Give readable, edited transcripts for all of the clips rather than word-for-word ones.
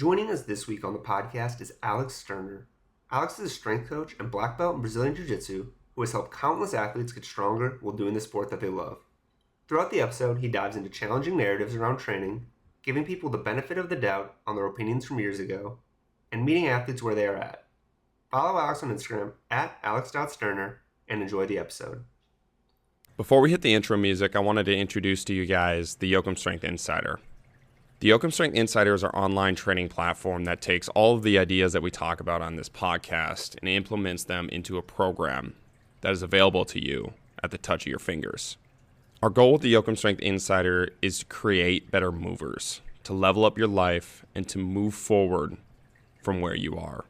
Joining us this week on the podcast is Alex Sterner. Alex is a strength coach and black belt in Brazilian Jiu-Jitsu who has helped countless athletes get stronger while doing the sport that they love. Throughout the episode, he dives into challenging narratives around training, giving people the benefit of the doubt on their opinions from years ago, and meeting athletes where they are at. Follow Alex on Instagram at alex.sterner and enjoy the episode. Before we hit the intro music, I wanted to introduce to you guys the Yoakum Strength Insider. The Yoakum Strength Insider is our online training platform that takes all of the ideas that we talk about on this podcast and implements them into a program that is available to you at the touch of your fingers. Our goal with the Yoakum Strength Insider is to create better movers, to level up your life, and to move forward from where you are.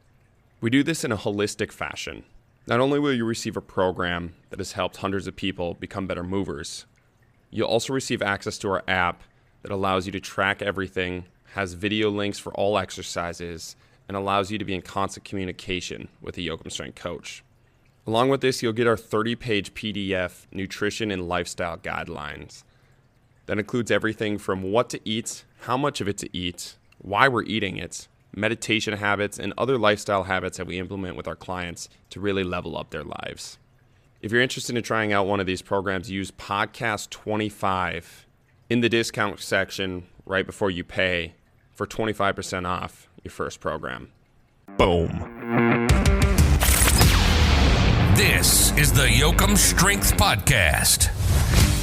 We do this in a holistic fashion. Not only will you receive a program that has helped hundreds of people become better movers, you'll also receive access to our app that allows you to track everything, has video links for all exercises, and allows you to be in constant communication with a Yoakum Strength coach. Along with this, you'll get our 30-page PDF nutrition and lifestyle guidelines. That includes everything from what to eat, how much of it to eat, why we're eating it, meditation habits, and other lifestyle habits that we implement with our clients to really level up their lives. If you're interested in trying out one of these programs, use podcast 25 in the discount section right before you pay for 25% off your first program. Boom. This is the Yoakum Strength Podcast.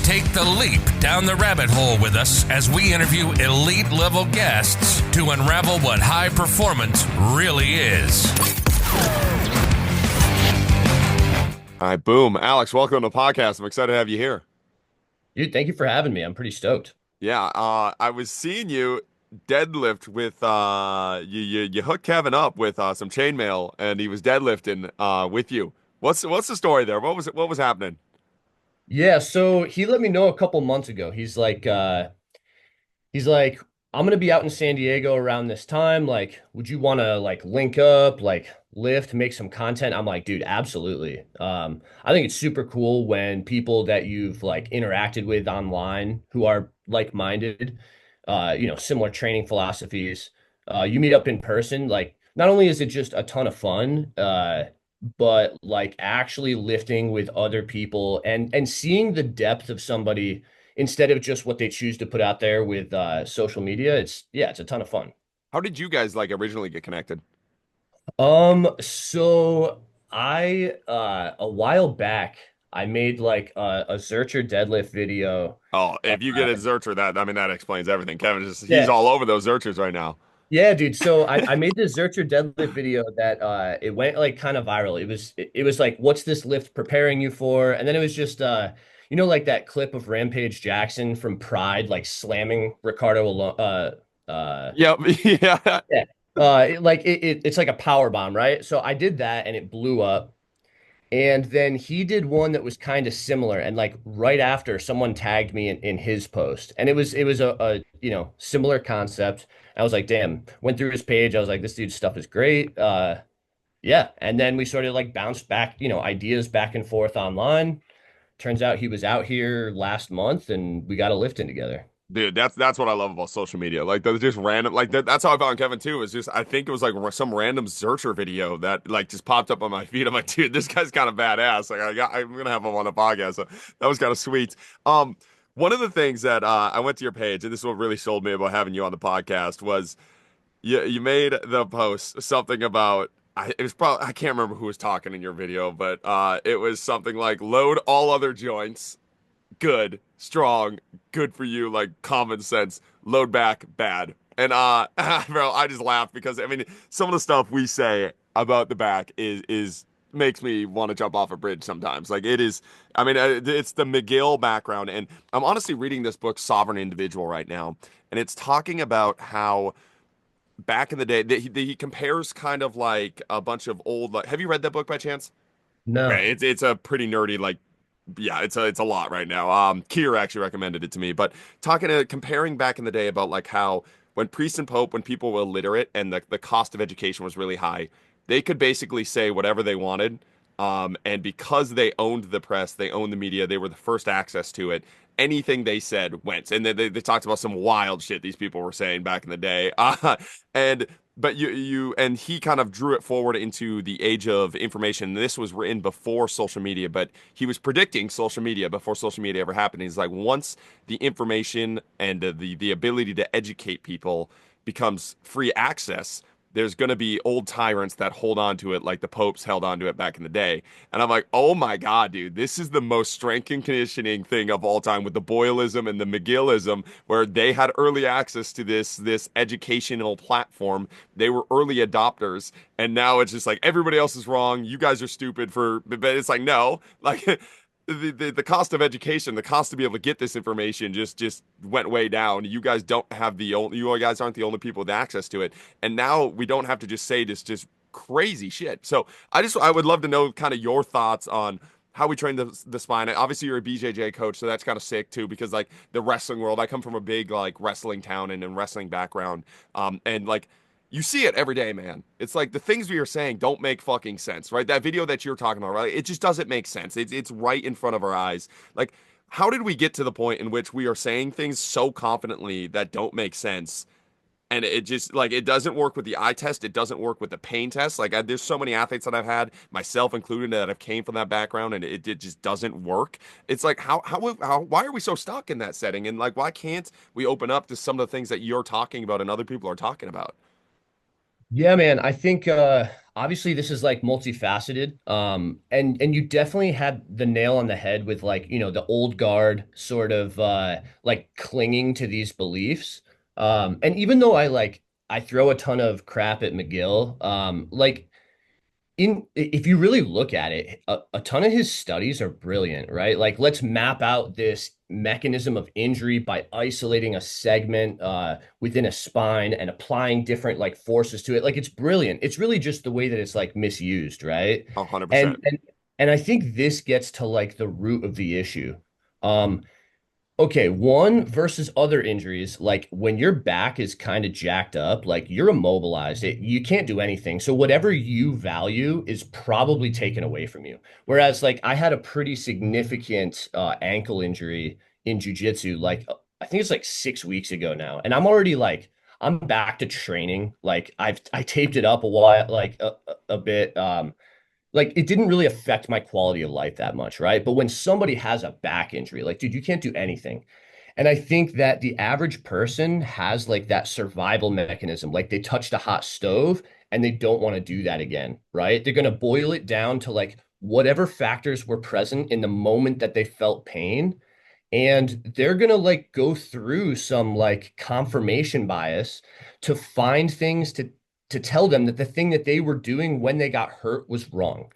Take the leap down the rabbit hole with us as we interview elite level guests to unravel what high performance really is. All right, boom. Alex, welcome to the podcast. I'm excited to have you here. Dude, thank you for having me. I'm pretty stoked. Yeah, I was seeing you deadlift with you hooked Kevin up with some chainmail, and he was deadlifting with you. What's the story there? What was happening? Yeah, so he let me know a couple months ago. He's like, I'm gonna be out in San Diego around this time. Like, would you want to like link up, like lift, make some content? I'm like, dude, absolutely. I think it's super cool when people that you've like interacted with online who are like-minded, similar training philosophies, you meet up in person. Like, not only is it just a ton of fun, but like actually lifting with other people and seeing the depth of somebody instead of just what they choose to put out there with social media. It's a ton of fun. How did you guys like originally get connected? So I a while back I made like a Zercher deadlift video. Oh, if you get a Zercher, that explains everything. Kevin he's Yeah. all over those Zerchers right now. Yeah, dude. So I made this Zercher deadlift video that it went like kind of viral. It was like, what's this lift preparing you for? And then it was just like that clip of Rampage Jackson from Pride, like slamming Ricardo alone. Yep. Yeah. Yeah. It's like a power bomb, right? So I did that and it blew up. And then he did one that was kind of similar. And like right after, someone tagged me in his post. And it was a similar concept. I was like, damn, went through his page. I was like, this dude's stuff is great. Yeah. And then we sort of like bounced back, ideas back and forth online. Turns out he was out here last month and we got a lift in together. Dude, that's what I love about social media. Like they're just random. Like that's how I found Kevin too. Is just I think it was like some random Zercher video that like just popped up on my feed. I'm like, dude, this guy's kind of badass. Like I'm gonna have him on the podcast. So that was kind of sweet. One of the things that I went to your page, and this is what really sold me about having you on the podcast, was you made the post something about. It was probably I can't remember who was talking in your video, but it was something like load all other joints. Good, strong, good for you, like common sense, load back, bad. And bro, I just laugh because I mean some of the stuff we say about the back is makes me want to jump off a bridge sometimes. Like it is, I mean, it's the McGill background, and I'm honestly reading this book, Sovereign Individual, right now, and it's talking about how back in the day he compares kind of like a bunch of old. Like, have you read that book by chance? No. Right, it's a pretty nerdy like. Yeah, it's a lot right now. Kier actually recommended it to me, but comparing back in the day about like how when priests and pope, when people were illiterate and the cost of education was really high, they could basically say whatever they wanted. And because they owned the press, they owned the media, they were the first access to it. anything they said went. And they talked about some wild shit these people were saying back in the day. And but and he kind of drew it forward into the age of information. This was written before social media, but he was predicting social media before social media ever happened. He's like, once the information and the ability to educate people becomes free access, there's going to be old tyrants that hold on to it like the popes held on to it back in the day. And I'm like, oh my God, dude, this is the most strength and conditioning thing of all time with the Boylism and the McGillism, where they had early access to this educational platform. They were early adopters. And now it's just like everybody else is wrong. You guys are stupid but it's like, no, like the cost of education, the cost to be able to get this information just went way down. You guys don't have you guys aren't the only people with access to it. And now we don't have to just say this just crazy shit. So I would love to know kind of your thoughts on how we train the spine. Obviously you're a BJJ coach, so that's kind of sick too, because like the wrestling world, I come from a big like wrestling town and wrestling background. And like you see it every day, man. It's like the things we are saying don't make fucking sense, right? That video that you're talking about, right? It just doesn't make sense. It's right in front of our eyes. Like, how did we get to the point in which we are saying things so confidently that don't make sense? And it just like it doesn't work with the eye test. It doesn't work with the pain test. Like there's so many athletes that I've had, myself included, that have came from that background, and it just doesn't work. It's like how why are we so stuck in that setting? And like why can't we open up to some of the things that you're talking about and other people are talking about? Yeah, man. I think obviously this is like multifaceted. And you definitely had the nail on the head with like, the old guard sort of like clinging to these beliefs. And even though I throw a ton of crap at McGill, like in if you really look at it, a ton of his studies are brilliant, right? Like let's map out this mechanism of injury by isolating a segment within a spine and applying different like forces to it. Like it's brilliant. It's really just the way that it's like misused, right? 100%. And I think this gets to like the root of the issue. Um, Okay, one versus other injuries, like when your back is kind of jacked up, like you're immobilized, you can't do anything. So whatever you value is probably taken away from you. Whereas like I had a pretty significant ankle injury in jujitsu, like I think it's like 6 weeks ago now, and I'm already like I'm back to training. Like I taped it up a while, like a bit. Like it didn't really affect my quality of life that much, right? But when somebody has a back injury, like, dude, you can't do anything. And I think that the average person has like that survival mechanism. Like they touched a hot stove and they don't want to do that again, right? They're going to boil it down to like whatever factors were present in the moment that they felt pain. And they're going to like go through some like confirmation bias to find things to tell them that the thing that they were doing when they got hurt was wrong.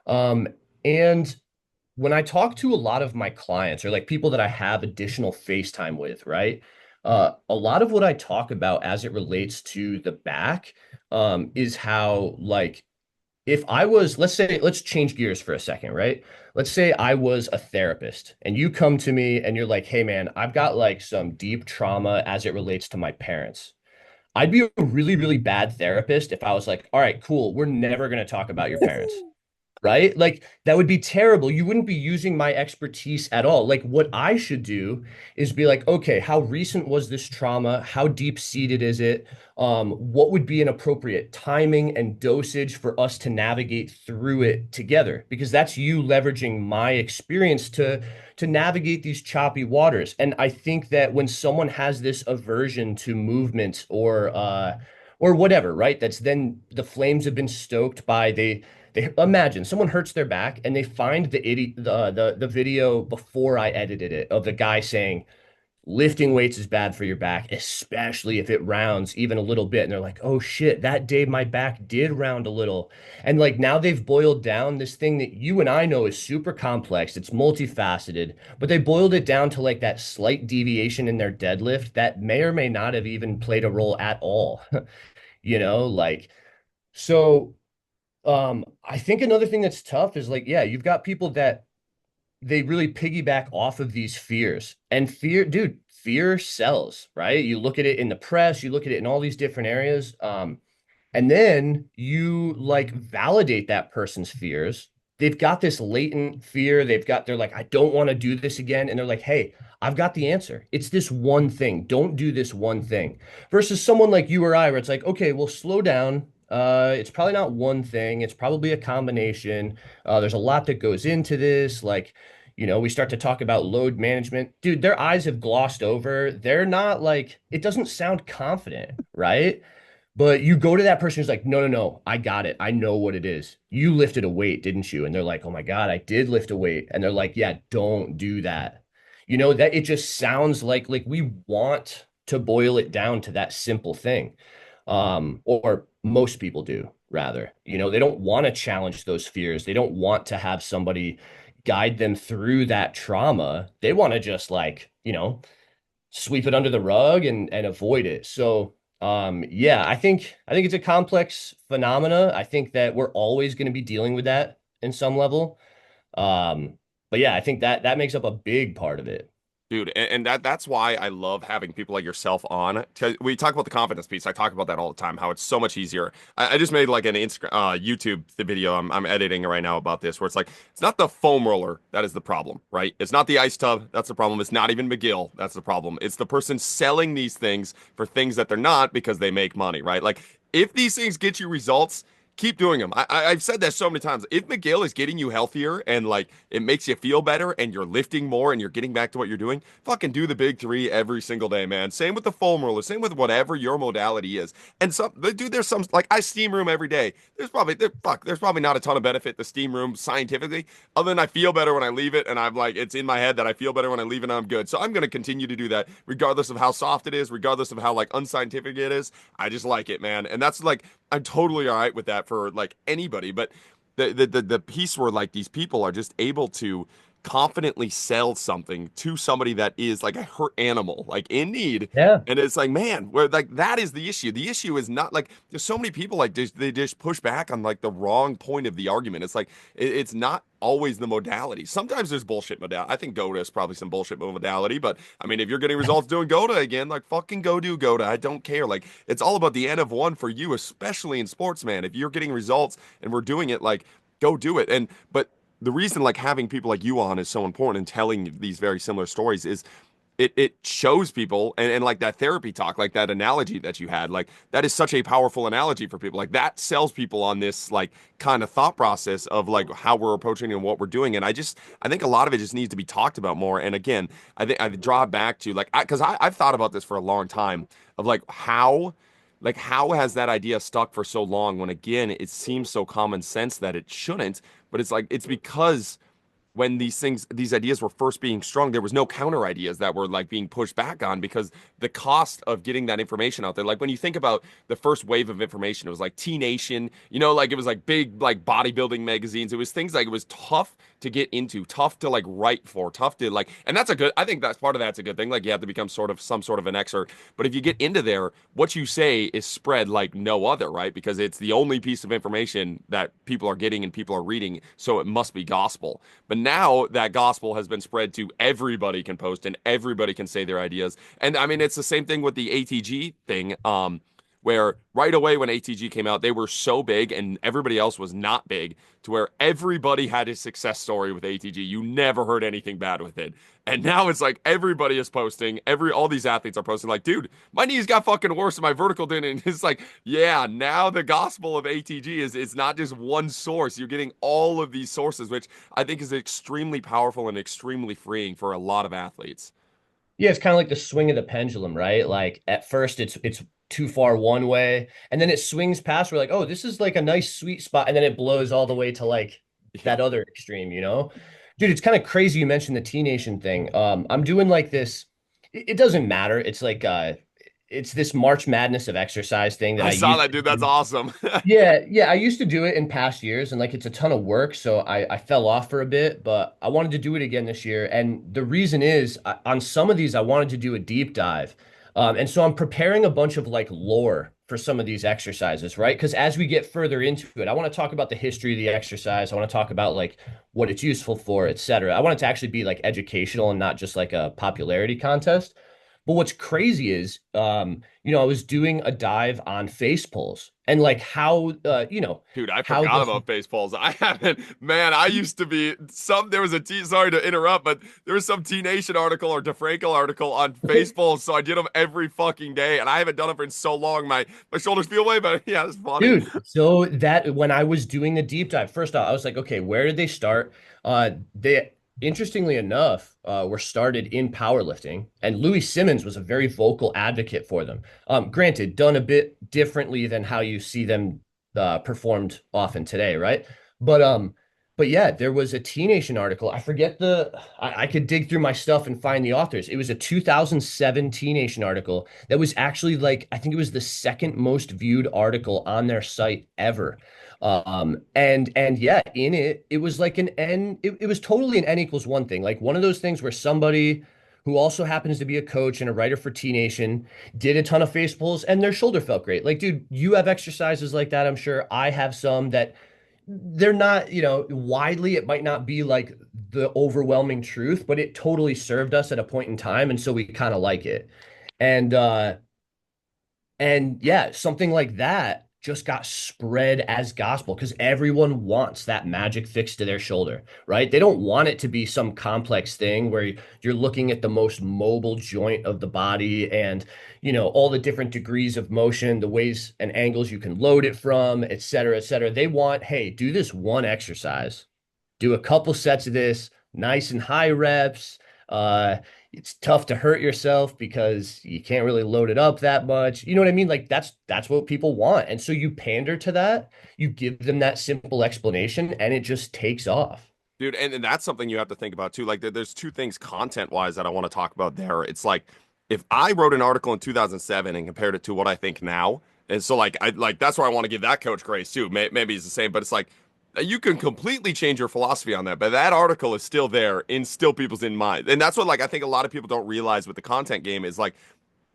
Um, and when I talk to a lot of my clients or like people that I have additional FaceTime with, right? A lot of what I talk about as it relates to the back, is how like if I was, let's say, let's change gears for a second, right? Let's say I was a therapist and you come to me and you're like, hey man, I've got like some deep trauma as it relates to my parents. I'd be a really, really bad therapist if I was like, all right, cool, we're never going to talk about your parents, right? Like that would be terrible. You wouldn't be using my expertise at all. Like what I should do is be like, okay, how recent was this trauma? How deep seated is it? What would be an appropriate timing and dosage for us to navigate through it together? Because that's you leveraging my experience to navigate these choppy waters. And I think that when someone has this aversion to movement or whatever, right? That's then the flames have been stoked by they imagine someone hurts their back and they find the video before I edited it of the guy saying lifting weights is bad for your back, especially if it rounds even a little bit. And they're like, oh shit, that day my back did round a little. And like now they've boiled down this thing that you and I know is super complex. It's multifaceted, but they boiled it down to like that slight deviation in their deadlift that may or may not have even played a role at all. Like so I think another thing that's tough is like, yeah, you've got people that they really piggyback off of these fears. And fear, dude, fear sells, right? You look at it in the press, you look at it in all these different areas. And then you like validate that person's fears they've got this latent fear. They're like, I don't want to do this again. And they're like, hey, I've got the answer. It's this one thing. Don't do this one thing. Versus someone like you or I, where it's like, okay, well, slow down. It's probably not one thing. It's probably a combination. There's a lot that goes into this. Like, we start to talk about load management. Dude, their eyes have glossed over. They're not like, it doesn't sound confident, right? But you go to that person who's like, no, no, no, I got it. I know what it is. You lifted a weight, didn't you? And they're like, oh my God, I did lift a weight. And they're like, yeah, don't do that. That it just sounds like we want to boil it down to that simple thing. Or most people do rather. They don't want to challenge those fears. They don't want to have somebody guide them through that trauma. They want to just sweep it under the rug and avoid it. So yeah, I think it's a complex phenomena. I think that we're always going to be dealing with that in some level. But yeah, I think that makes up a big part of it. Dude, and that's why I love having people like yourself on. 'Cause we talk about the confidence piece. I talk about that all the time, how it's so much easier. I just made like an Instagram, YouTube the video I'm editing right now about this, where it's like, it's not the foam roller that is the problem, right? It's not the ice tub that's the problem. It's not even McGill that's the problem. It's the person selling these things for things that they're not because they make money, right? Like, if these things get you results, keep doing them. I've said that so many times. If McGill is getting you healthier and like it makes you feel better and you're lifting more and you're getting back to what you're doing, fucking do the big three every single day, man. Same with the foam roller, same with whatever your modality is. And dude, there's some, like, I steam room every day. There's probably not a ton of benefit to steam room scientifically, other than I feel better when I leave it, and I'm like, it's in my head that I feel better when I leave it and I'm good. So I'm gonna continue to do that regardless of how soft it is, regardless of how like unscientific it is. I just like it, man. And that's like, I'm totally all right with that for like anybody, but the piece where like these people are just able to confidently sell something to somebody that is like a hurt animal, like in need. Yeah. And it's like, man, where like that is the issue. The issue is not like, there's so many people like they just push back on like the wrong point of the argument. It's like it's not always the modality. Sometimes there's bullshit modality. I think GOATA is probably some bullshit modality, but I mean, if you're getting results doing GOATA again, like fucking go do GOATA. I don't care. Like, it's all about the N of one for you, especially in sports, man. If you're getting results and we're doing it, like, go do it. But the reason like having people like you on is so important and telling these very similar stories is it shows people, and like that therapy talk, like that analogy that you had, like that is such a powerful analogy for people. Like that sells people on this like kind of thought process of like how we're approaching and what we're doing. And I think a lot of it just needs to be talked about more. And again, I think I draw back to like, because I've thought about this for a long time of like how has that idea stuck for so long when again it seems so common sense that it shouldn't, but it's like it's because when these ideas were first being strung, there was no counter ideas that were like being pushed back on because the cost of getting that information out there. Like when you think about the first wave of information, it was like T Nation, like it was like big like bodybuilding magazines. It was things like it was tough to get into, tough to like write for, tough to like, and I think that's part of that's a good thing. Like you have to become some sort of an expert. But if you get into there, what you say is spread like no other, right? Because it's the only piece of information that people are getting and people are reading. So it must be gospel. But now that gospel has been spread to everybody can post and everybody can say their ideas. And I mean, it's the same thing with the ATG thing. Where right away when ATG came out, they were so big and everybody else was not big to where everybody had a success story with ATG. You never heard anything bad with it. And now it's like everybody is posting, all these athletes are posting like, dude, my knees got fucking worse and my vertical didn't. And it's like, yeah, now the gospel of ATG is it's not just one source. You're getting all of these sources, which I think is extremely powerful and extremely freeing for a lot of athletes. Yeah, it's kind of like the swing of the pendulum, right? Like at first it's too far one way, and then it swings past. We're like, oh, this is like a nice sweet spot, and then it blows all the way to like that other extreme, Dude, it's kind of crazy you mentioned the T Nation thing. I'm doing like this. It doesn't matter. It's like it's this March Madness of exercise thing that I saw used that, dude. That's awesome. yeah, I used to do it in past years, and like it's a ton of work, so I fell off for a bit, but I wanted to do it again this year. And the reason is on some of these I wanted to do a deep dive. And so I'm preparing a bunch of like lore for some of these exercises, right? Because as we get further into it, I want to talk about the history of the exercise. I want to talk about like what it's useful for, etc. I want it to actually be like educational and not just like a popularity contest. But what's crazy is, I was doing a dive on face pulls and like how, Dude, I how forgot the about baseballs. I haven't, man. I used to be there was sorry to interrupt, but there was some T Nation article or DeFranco article on baseballs. So I did them every fucking day, and I haven't done them for so long. My shoulders feel away, but yeah, it's funny. Dude, so that when I was doing the deep dive, first off, I was like, okay, where did they start? They interestingly enough, were started in powerlifting, and Louis Simmons was a very vocal advocate for them. Granted, done a bit differently than how you see them performed often today, right? But um, but yeah, there was a T Nation article. I forget I could dig through my stuff and find the authors. It was a 2007 T Nation article that was actually like, I think it was the second most viewed article on their site ever. And yeah, in it, it was like it was totally an N equals one thing. Like one of those things where somebody who also happens to be a coach and a writer for T Nation did a ton of face pulls and their shoulder felt great. Like, dude, you have exercises like that, I'm sure. I have some that they're not, widely, it might not be like the overwhelming truth, but it totally served us at a point in time. And so we kind of like it. And and yeah, something like that just got spread as gospel because everyone wants that magic fix to their shoulder, right? They don't want it to be some complex thing where you're looking at the most mobile joint of the body and, all the different degrees of motion, the ways and angles you can load it from, et cetera, et cetera. They want, hey, do this one exercise, do a couple sets of this, nice and high reps. It's tough to hurt yourself because you can't really load it up that much. You know what I mean? Like that's what people want. And so you pander to that, you give them that simple explanation and it just takes off. Dude, and that's something you have to think about too. Like there's two things content wise that I want to talk about there. It's like if I wrote an article in 2007 and compared it to what I think now, and so like I like that's where I want to give that coach grace too. Maybe it's the same, but it's like you can completely change your philosophy on that, but that article is still there in still people's in mind. And that's what like I think a lot of people don't realize with the content game is like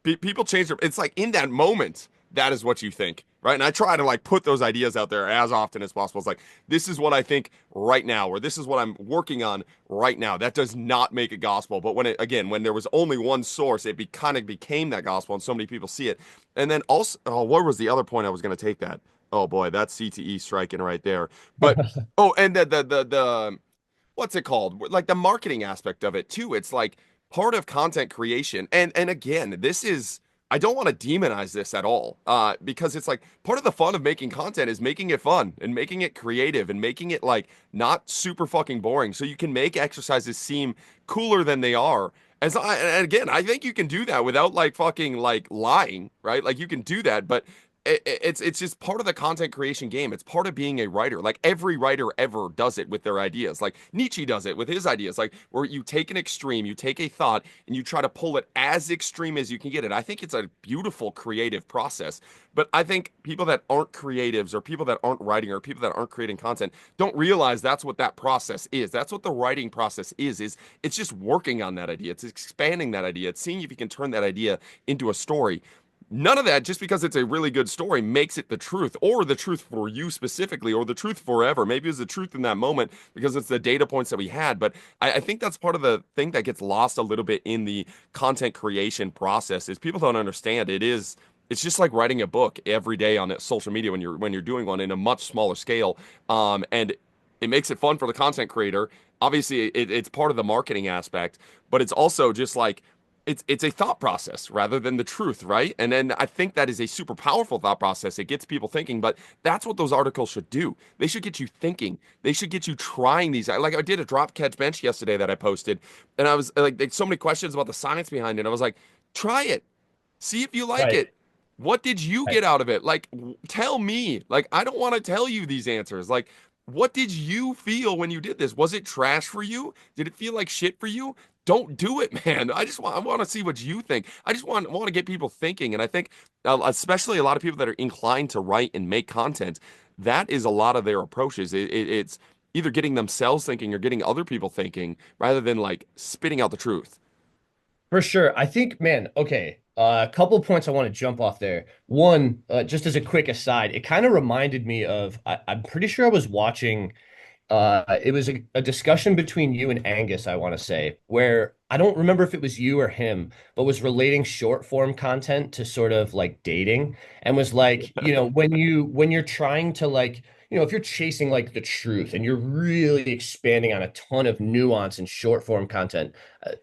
people change their it's like in that moment that is what you think, right? And I try to like put those ideas out there as often as possible. It's like this is what I think right now, or this is what I'm working on right now. That does not make it gospel, but when there was only one source, it kind of became that gospel, and so many people see it. And then also, oh, what was the other point I was going to take that? Oh boy, that's CTE striking right there. But oh, and the what's it called? Like the marketing aspect of it too. It's like part of content creation. And again, this is I don't want to demonize this at all. Because it's like part of the fun of making content is making it fun and making it creative and making it like not super fucking boring. So you can make exercises seem cooler than they are. And again, I think you can do that without like fucking like lying, right? Like you can do that, but it's just part of the content creation game. It's part of being a writer. Like every writer ever does it with their ideas. Like Nietzsche does it with his ideas. Like where you take an extreme, you take a thought, and you try to pull it as extreme as you can get it. I think it's a beautiful creative process. But I think people that aren't creatives or people that aren't writing or people that aren't creating content don't realize that's what that process is. That's what the writing process is it's just working on that idea. It's expanding that idea. It's seeing if you can turn that idea into a story. None of that, just because it's a really good story, makes it the truth or the truth for you specifically or the truth forever. Maybe it's the truth in that moment because it's the data points that we had. But I think that's part of the thing that gets lost a little bit in the content creation process is people don't understand it's just like writing a book every day on social media when you're doing one in a much smaller scale. And it makes it fun for the content creator. Obviously, it's part of the marketing aspect, but it's also just like it's a thought process rather than the truth, right? And then I think that is a super powerful thought process. It gets people thinking, but that's what those articles should do. They should get you thinking. They should get you trying these. Like I did a drop catch bench yesterday that I posted, and I was like, there's so many questions about the science behind it. I was like, try it, see if you like Right. it. What did you Right. get out of it? Like, tell me. Like, I don't want to tell you these answers. Like, what did you feel when you did this? Was it trash for you? Did it feel like shit for you? Don't do it, man. I want to see what you think. I just want to get people thinking, and I think especially a lot of people that are inclined to write and make content, that is a lot of their approaches. It's either getting themselves thinking or getting other people thinking rather than like spitting out the truth. For sure. I think, man, okay. A couple of points I want to jump off there. One, just as a quick aside, it kind of reminded me of I'm pretty sure I was watching It was a discussion between you and Angus, I want to say, where I don't remember if it was you or him, but was relating short form content to sort of like dating and was like, when you're trying to like, if you're chasing like the truth and you're really expanding on a ton of nuance in short form content,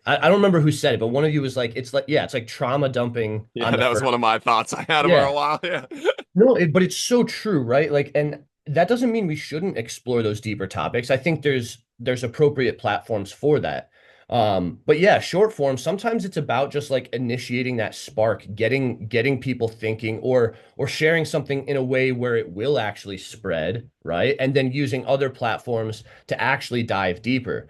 I don't remember who said it, but one of you was like, it's like trauma dumping Yeah, on the that was first. one of my thoughts. I had for a Yeah. while. Yeah. No, but it's so true, right? Like, and that doesn't mean we shouldn't explore those deeper topics. I think there's appropriate platforms for that. But yeah, short form, sometimes it's about just like initiating that spark, getting people thinking or sharing something in a way where it will actually spread, right? And then using other platforms to actually dive deeper.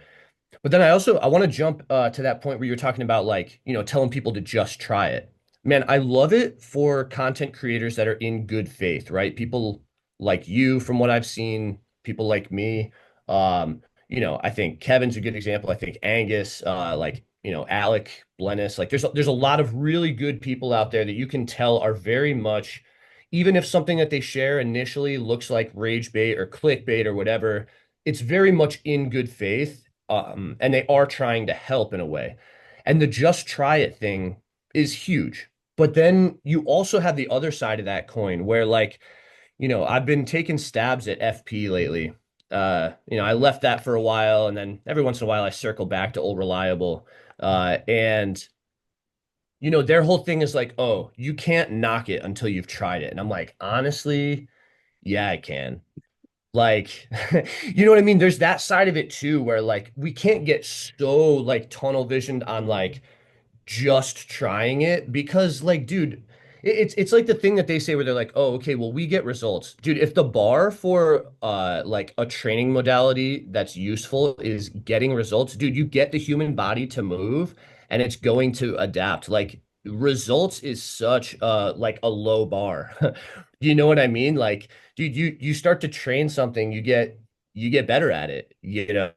But then I want to jump to that point where you're talking about like, telling people to just try it. Man, I love it for content creators that are in good faith, right? People like you, from what I've seen, people like me. I think Kevin's a good example. I think Angus, Alec, Blennis, like there's a lot of really good people out there that you can tell are very much, even if something that they share initially looks like rage bait or clickbait or whatever, it's very much in good faith, and they are trying to help in a way. And the just try it thing is huge. But then you also have the other side of that coin where, like, I've been taking stabs at FP lately. I left that for a while, and then every once in a while I circle back to Old Reliable. And their whole thing is like, oh, you can't knock it until you've tried it. And I'm like, honestly, yeah, I can. Like, you know what I mean? There's that side of it too, where like we can't get so like tunnel visioned on like just trying it because like, dude, it's like the thing that they say where they're like, oh, okay, well, we get results. Dude, if the bar for like a training modality that's useful is getting results, dude, you get the human body to move and it's going to adapt. Like results is such like a low bar. You know what I mean? Like, dude, you start to train something, you get better at it, even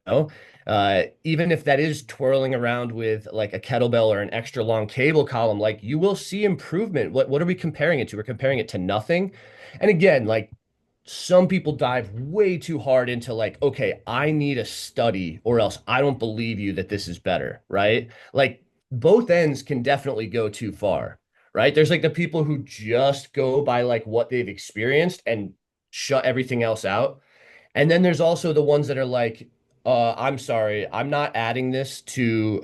if that is twirling around with like a kettlebell or an extra long cable column, like you will see improvement. What are we comparing it to? We're comparing it to nothing. And again, like some people dive way too hard into like, okay, I need a study or else I don't believe you that this is better, right? Like both ends can definitely go too far, right? There's like the people who just go by like what they've experienced and shut everything else out. And then there's also the ones that are like, I'm sorry, I'm not adding this to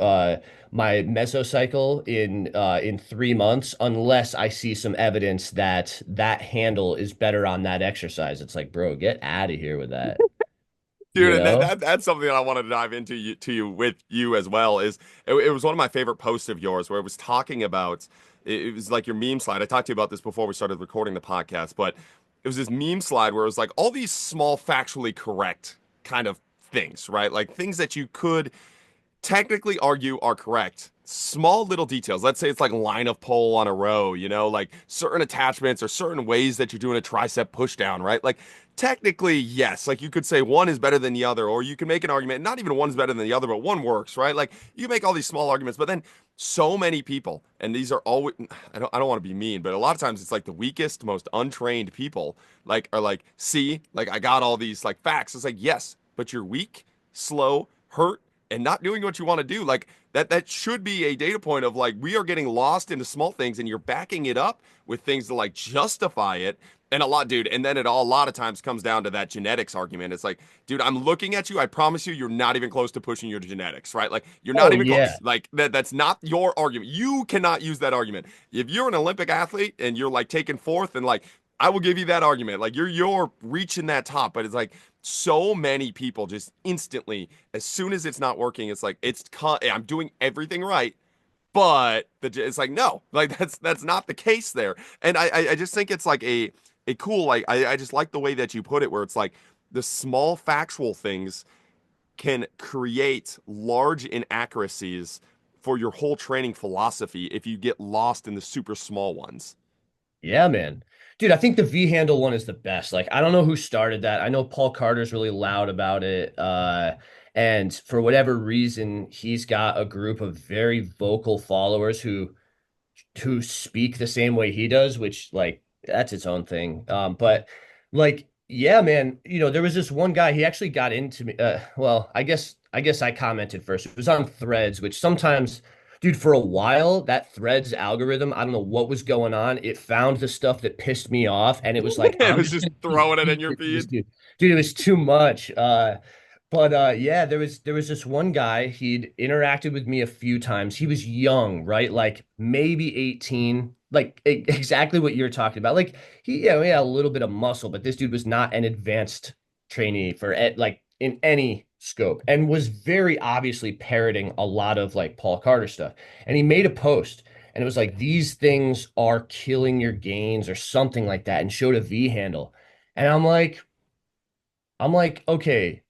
my mesocycle in 3 months unless I see some evidence that that handle is better on that exercise. It's like, bro, get out of here with that, you Dude, and know? that's something that I wanted to dive into you with you as well. It was one of my favorite posts of yours where it was talking about it was like your meme slide. I talked to you about this before we started recording the podcast, but it was this meme slide where it was like all these small factually correct kind of things, right? Like things that you could technically argue are correct. Small little details. Let's say it's like line of pole on a row, like certain attachments or certain ways that you're doing a tricep push down, right? Like technically, yes. Like you could say one is better than the other, or you can make an argument, not even one's better than the other, but one works, right? Like you make all these small arguments, but then so many people, and these are always I don't want to be mean, but a lot of times it's like the weakest, most untrained people, like are like, see, like I got all these like facts. It's like, yes, but you're weak, slow, hurt and not doing what you want to do. Like that should be a data point of like we are getting lost into small things and you're backing it up with things to like justify it. And a lot, dude, and then a lot of times comes down to that genetics argument. It's like, dude, I'm looking at you. I promise you're not even close to pushing your genetics, right? Like, you're not Oh even yeah. close. Like, that's not your argument. You cannot use that argument. If you're an Olympic athlete and you're like taking fourth and like, I will give you that argument. Like, you're reaching that top, but it's like, so many people just instantly, as soon as it's not working, it's like I'm doing everything right, but it's like no, like that's not the case there. And I just think it's like a cool like I just like the way that you put it, where it's like the small factual things can create large inaccuracies for your whole training philosophy if you get lost in the super small ones. Yeah, man. Dude, I think the V handle one is the best. Like, I don't know who started that. I know Paul Carter's really loud about it. And for whatever reason, he's got a group of very vocal followers who speak the same way he does, which like that's its own thing. But like Yeah, man. There was this one guy, he actually got into me. Well, I guess I commented first. It was on Threads, which sometimes, dude, for a while, that Threads algorithm, I don't know what was going on. It found the stuff that pissed me off, and it was like, It I'm was just just gonna keep throwing it in feeding your it to this feed. dude. Dude, it was too much. But yeah, there was this one guy, he'd interacted with me a few times. He was young, right? Like maybe 18, like exactly what you're talking about. Like he had a little bit of muscle, but this dude was not an advanced trainee for like in any scope and was very obviously parroting a lot of like Paul Carter stuff. And he made a post and it was like these things are killing your gains or something like that and showed a V handle. And I'm like, okay,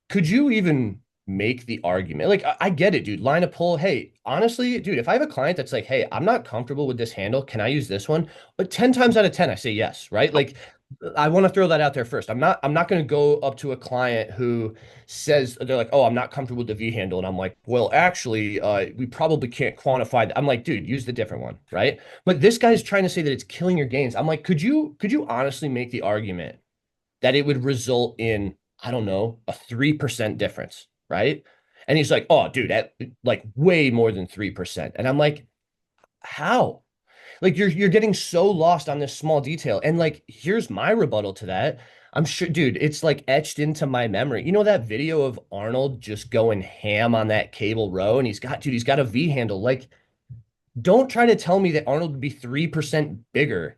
could you even make the argument? Like, I get it, dude. Line of pull. Hey, honestly, dude, if I have a client that's like, hey, I'm not comfortable with this handle, can I use this one? But 10 times out of 10, I say yes, right? Like, I want to throw that out there first. I'm not going to go up to a client who says they're like, oh, I'm not comfortable with the V handle. And I'm like, well, actually, we probably can't quantify that. I'm like, dude, use the different one, right? But this guy's trying to say that it's killing your gains. I'm like, could you honestly make the argument that it would result in, I don't know, a 3% difference, right? And he's like, oh, dude, that like way more than 3%. And I'm like, how? Like you're getting so lost on this small detail. And like, here's my rebuttal to that. I'm sure, dude, it's like etched into my memory. You know that video of Arnold just going ham on that cable row, and he's got a V handle. Like, don't try to tell me that Arnold would be 3% bigger.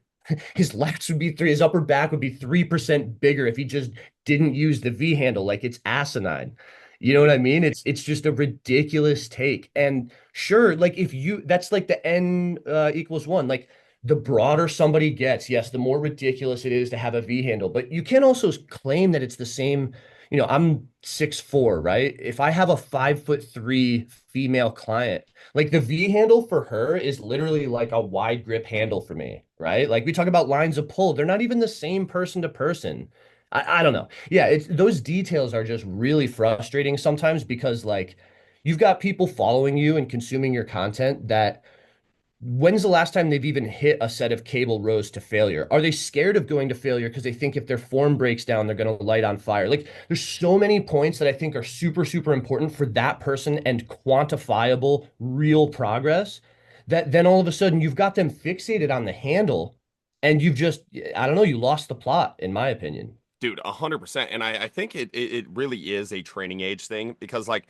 His lats would be three, his upper back would be 3% bigger if he just didn't use the V handle. Like it's asinine. You know what I mean? It's just a ridiculous take. And sure, like if you that's like the N equals one. Like the broader somebody gets, yes, the more ridiculous it is to have a V handle. But you can't also claim that it's the same. I'm 6'4", right? If I have a 5'3" female client, like the V handle for her is literally like a wide grip handle for me, right? Like we talk about lines of pull, they're not even the same person to person. I don't know. Yeah, it's those details are just really frustrating sometimes because like you've got people following you and consuming your content that when's the last time they've even hit a set of cable rows to failure? Are they scared of going to failure because they think if their form breaks down, they're going to light on fire? Like, there's so many points that I think are super, super important for that person and quantifiable, real progress that then all of a sudden you've got them fixated on the handle and you've just, I don't know, you lost the plot, in my opinion. Dude, 100%. And I think it really is a training age thing because, like,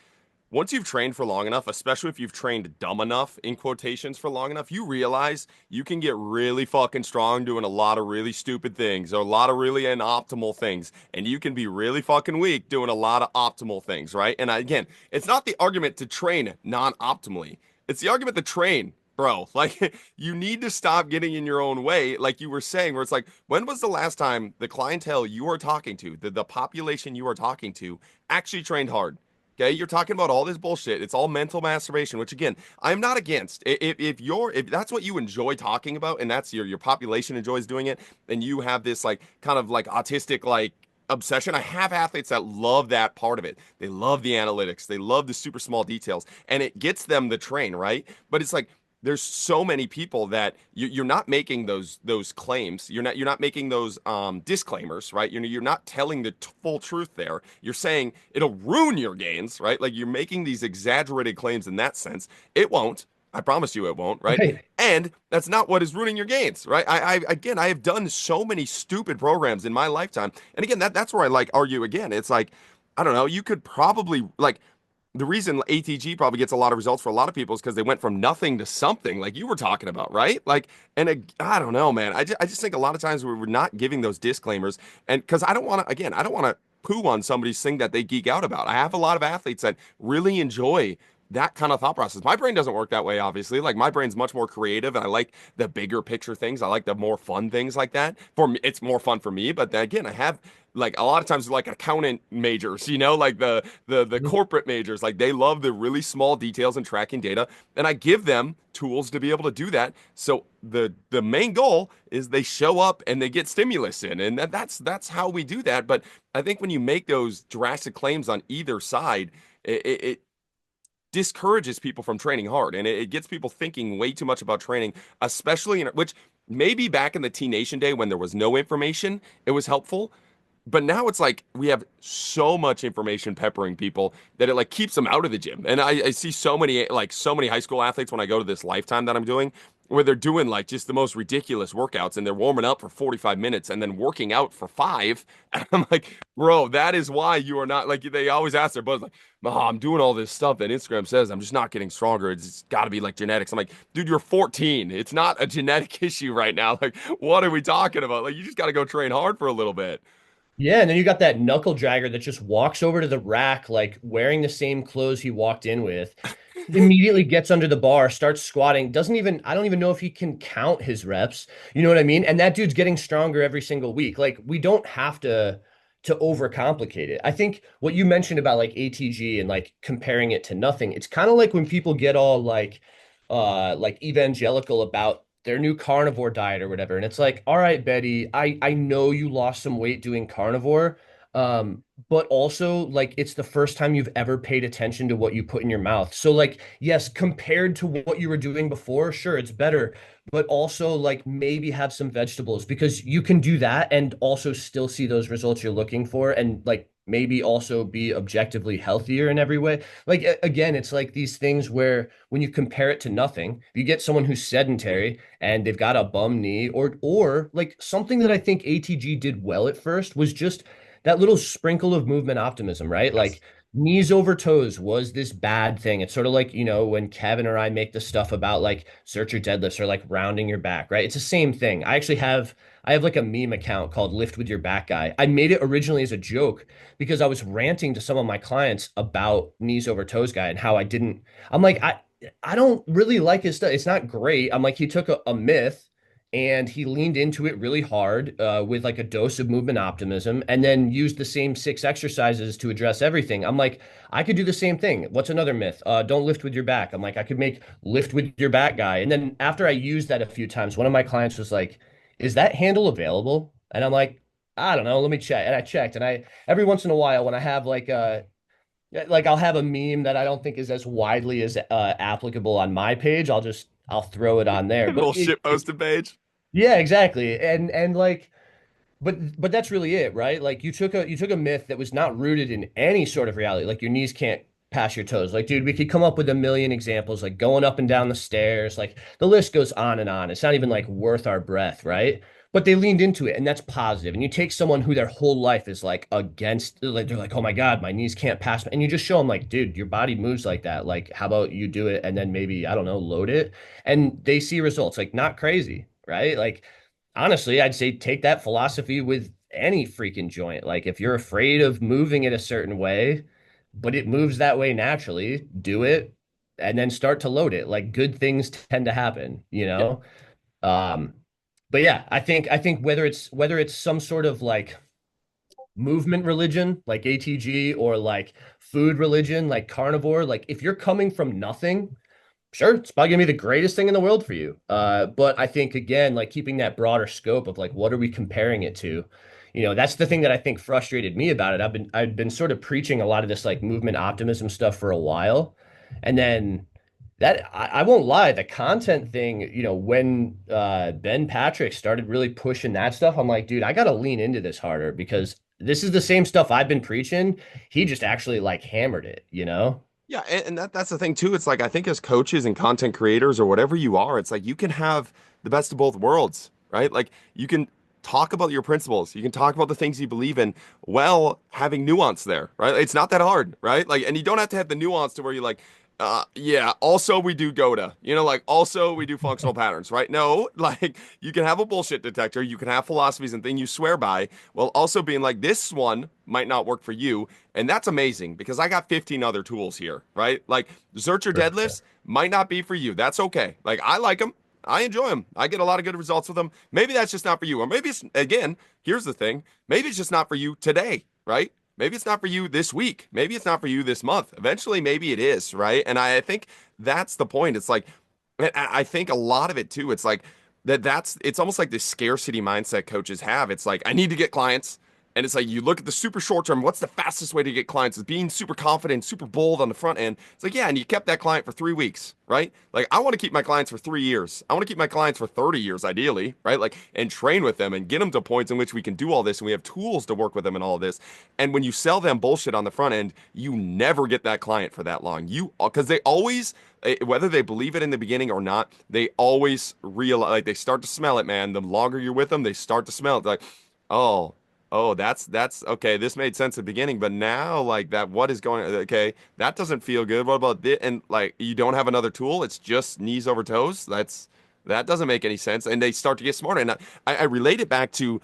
once you've trained for long enough, especially if you've trained dumb enough, in quotations, for long enough, you realize you can get really fucking strong doing a lot of really stupid things or a lot of really inoptimal things. And you can be really fucking weak doing a lot of optimal things, right? And again, it's not the argument to train non optimally, it's the argument to train. Bro, like you need to stop getting in your own way, like you were saying, where it's like, when was the last time the clientele you are talking to, the population you are talking to, actually trained hard? Okay, you're talking about all this bullshit. It's all mental masturbation, which again, I'm not against. If that's what you enjoy talking about, and that's your population enjoys doing it, and you have this like kind of like autistic like obsession. I have athletes that love that part of it. They love the analytics. They love the super small details, and it gets them to train, right? But it's like there's so many people that you're not making those claims. You're not making those disclaimers, right? You're not telling the full truth there. You're saying it'll ruin your gains, right? Like you're making these exaggerated claims in that sense. It won't. I promise you it won't, right? Right. And that's not what is ruining your gains, right? I have done so many stupid programs in my lifetime. And again, that's where I like argue again. It's like, I don't know, you could probably like the reason ATG probably gets a lot of results for a lot of people is because they went from nothing to something, like you were talking about, right? Like, and I don't know, man. I just think a lot of times we're not giving those disclaimers, and because I don't want to, again, I don't want to poo on somebody's thing that they geek out about. I have a lot of athletes that really enjoy that kind of thought process. My brain doesn't work that way, obviously. Like my brain's much more creative, and I like the bigger picture things. I like the more fun things like that. For me, it's more fun for me. But then again, I have like a lot of times like accountant majors, like the corporate majors, like they love the really small details and tracking data, and I give them tools to be able to do that. So the main goal is they show up and they get stimulus in, and that's how we do that. But I think when you make those drastic claims on either side, it discourages people from training hard, and it gets people thinking way too much about training, especially in which maybe back in the T Nation day when there was no information, it was helpful. But now it's like we have so much information peppering people that it like keeps them out of the gym. And I see so many high school athletes when I go to this Lifetime that I'm doing, where they're doing like just the most ridiculous workouts and they're warming up for 45 minutes and then working out for 5. And I'm like, bro, that is why you are not like they always ask their buddies like, oh, I'm doing all this stuff that Instagram says I'm just not getting stronger. It's got to be like genetics. I'm like, dude, you're 14. It's not a genetic issue right now. Like, what are we talking about? Like, you just got to go train hard for a little bit. Yeah, and then you got that knuckle dragger that just walks over to the rack, like wearing the same clothes he walked in with, immediately gets under the bar, starts squatting, doesn't even, I don't even know if he can count his reps. You know what I mean? And that dude's getting stronger every single week. Like we don't have to overcomplicate it. I think what you mentioned about like ATG and like comparing it to nothing, it's kind of like when people get all like evangelical about their new carnivore diet or whatever. And it's like, all right, Betty, I know you lost some weight doing carnivore. But also like it's the first time you've ever paid attention to what you put in your mouth. So like, yes, compared to what you were doing before, sure, it's better, but also like maybe have some vegetables because you can do that and also still see those results you're looking for and like maybe also be objectively healthier in every way. Like again, it's like these things where when you compare it to nothing, you get someone who's sedentary and they've got a bum knee or like something that I think ATG did well at first was just that little sprinkle of movement optimism, right? Yes. Like knees over toes was this bad thing. It's sort of like, you know, when Kevin or I make the stuff about like search your deadlifts or like rounding your back, right? It's the same thing. I have like a meme account called Lift with Your Back Guy. I made it originally as a joke because I was ranting to some of my clients about knees over toes guy and how I'm like, I don't really like his stuff. It's not great. I'm like, he took a myth and he leaned into it really hard with like a dose of movement optimism and then used the same 6 exercises to address everything. I'm like, I could do the same thing. What's another myth? Don't lift with your back. I'm like, I could make lift with your back guy. And then after I used that a few times, one of my clients was like, is that handle available? And I'm like, I don't know. Let me check. And I checked. And I every once in a while when I have like I'll have a meme that I don't think is as widely as applicable on my page, I'll throw it on there. But Little shit posted page. yeah, exactly. And like but that's really it, right? Like you took a myth that was not rooted in any sort of reality. Like your knees can't pass your toes. Like, dude, we could come up with a million examples, like going up and down the stairs. Like the list goes on and on. It's not even like worth our breath, right? But they leaned into it, and that's positive. And you take someone who their whole life is like against, like they're like, oh my God, my knees can't pass. And you just show them, like, dude, your body moves like that. Like, how about you do it and then maybe, I don't know, load it? And they see results, like not crazy, right? Like honestly, I'd say take that philosophy with any freaking joint. Like if you're afraid of moving it a certain way, but it moves that way naturally, do it and then start to load it. Like good things tend to happen, you Yeah. know? Um, but yeah, I think whether it's some sort of like movement religion like ATG or like food religion like carnivore, like if you're coming from nothing, sure, it's probably gonna be the greatest thing in the world for you. But I think again, like keeping that broader scope of like what are we comparing it to? You know, that's the thing that I think frustrated me about it. I've been sort of preaching a lot of this like movement optimism stuff for a while. And then that I won't lie, the content thing, you know, when Ben Patrick started really pushing that stuff, I'm like, dude, I gotta lean into this harder because this is the same stuff I've been preaching. He just actually like hammered it, you know? Yeah, and that's the thing too. It's like I think as coaches and content creators or whatever you are, it's like you can have the best of both worlds, right? Like you can talk about your principles, you can talk about the things you believe in, while having nuance there, right? It's not that hard, right? Like, and you don't have to have the nuance to where you're like, yeah, also we do GOTA, you know, like also we do functional patterns, right? No, like you can have a bullshit detector, you can have philosophies and things you swear by, while also being like, this one might not work for you. And that's amazing because I got 15 other tools here, right? Like Zercher For sure. deadlifts might not be for you. That's okay. Like I like them. I enjoy them. I get a lot of good results with them. Maybe that's just not for you. Or maybe it's, again, here's the thing. Maybe it's just not for you today, right? Maybe it's not for you this week. Maybe it's not for you this month. Eventually, maybe it is, right? And I think that's the point. It's like, I think a lot of it too, it's like it's almost like this scarcity mindset coaches have. It's like, I need to get clients. And it's like you look at the super short term, what's the fastest way to get clients? Is being super confident, super bold on the front end. It's like, yeah, and you kept that client for 3 weeks, right? Like I want to keep my clients for 3 years. I want to keep my clients for 30 years, ideally, right? Like, and train with them and get them to points in which we can do all this and we have tools to work with them and all this. And when you sell them bullshit on the front end, you never get that client for that long. Because they always, whether they believe it in the beginning or not, they always realize, like they start to smell it, man. The longer you're with them, they start to smell it. They're like, oh, that's okay. This made sense at the beginning, but now like that, what is going? Okay, that doesn't feel good. What about this? And like you don't have another tool. It's just knees over toes. That doesn't make any sense. And they start to get smarter. And I relate it back to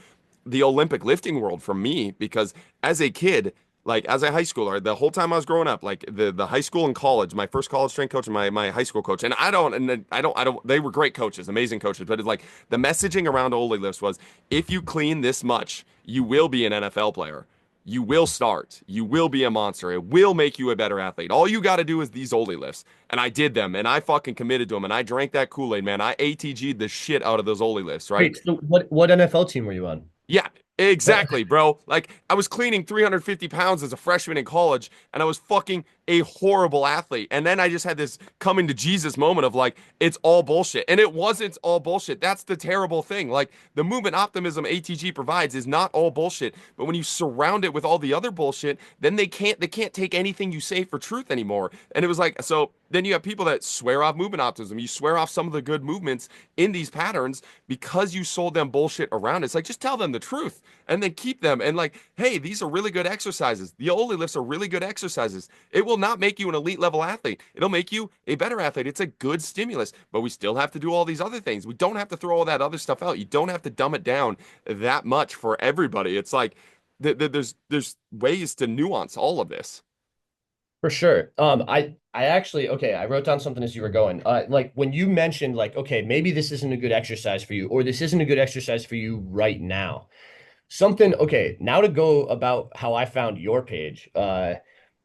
the Olympic lifting world for me because as a kid, like as a high schooler, the whole time I was growing up, like the high school and college, my first college strength coach and my high school coach, and I don't, they were great coaches, amazing coaches, but it's like the messaging around Oli lifts was, if you clean this much, you will be an NFL player. You will start. You will be a monster. It will make you a better athlete. All you got to do is these Oli lifts. And I did them, and I fucking committed to them, and I drank that Kool-Aid, man. I ATG'd the shit out of those Oli lifts, right? Wait, so what NFL team were you on? Yeah, exactly, bro. Like, I was cleaning 350 pounds as a freshman in college, and I was fucking a horrible athlete. And then I just had this coming to Jesus moment of like, it's all bullshit. And it wasn't all bullshit. That's the terrible thing. Like, the movement optimism ATG provides is not all bullshit. But when you surround it with all the other bullshit, then they can't take anything you say for truth anymore. And it was like, so then you have people that swear off movement optimism. You swear off some of the good movements in these patterns because you sold them bullshit around. It's like, just tell them the truth and then keep them. And like, hey, these are really good exercises. The Oli lifts are really good exercises. It will not make you an elite level athlete. It'll make you a better athlete. It's a good stimulus, but we still have to do all these other things. We don't have to throw all that other stuff out. You don't have to dumb it down that much for everybody. It's like there's ways to nuance all of this. For sure. I actually, okay, I wrote down something as you were going. Like when you mentioned like, okay, maybe this isn't a good exercise for you, or this isn't a good exercise for you right now. Something, okay, now to go about how I found your page.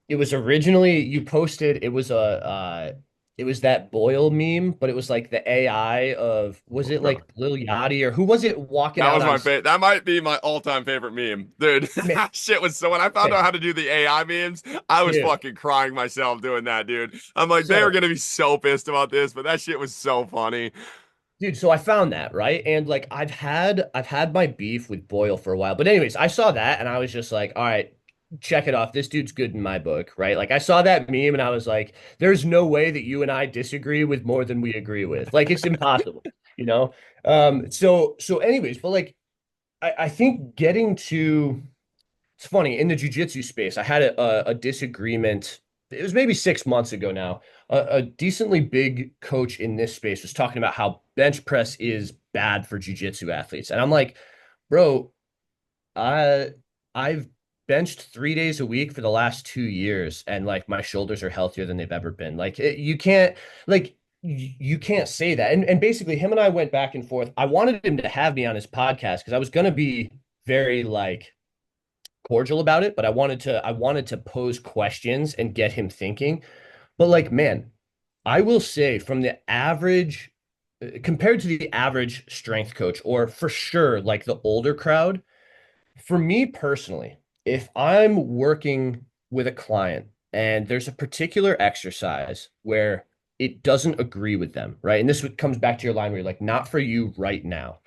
It was originally you posted, it was that Boyle meme, but it was like the AI of, was it like Lil Yachty or who was it walking That out was on my favorite. That might be my all-time favorite meme, dude. Man, That shit was so. When I found out how to do the AI memes, I was dude. fucking crying myself doing that, dude. I'm like, they So are gonna be so pissed about this, but that shit was so funny. dude, so I found that, right? And like I've had my beef with Boyle for a while. But anyways, I saw that and I was just like, all right, check it off. This dude's good in my book, right? Like I saw that meme and I was like, there's no way that you and I disagree with more than we agree with. Like it's impossible, you know? So anyways, but like I think getting to it's funny in the jujitsu space, I had a disagreement. It was maybe 6 months ago now. A decently big coach in this space was talking about how bench press is bad for jujitsu athletes, and I'm like, bro, I I've benched 3 days a week for the last 2 years, and like my shoulders are healthier than they've ever been. Like you can't like you can't say that. And basically, him and I went back and forth. I wanted him to have me on his podcast because I was gonna be very like cordial about it, but I wanted to pose questions and get him thinking. But like, man, I will say from the average compared to the average strength coach, or for sure like the older crowd, for me personally, if I'm working with a client and there's a particular exercise where it doesn't agree with them, right? And this comes back to your line where you're like, not for you right now.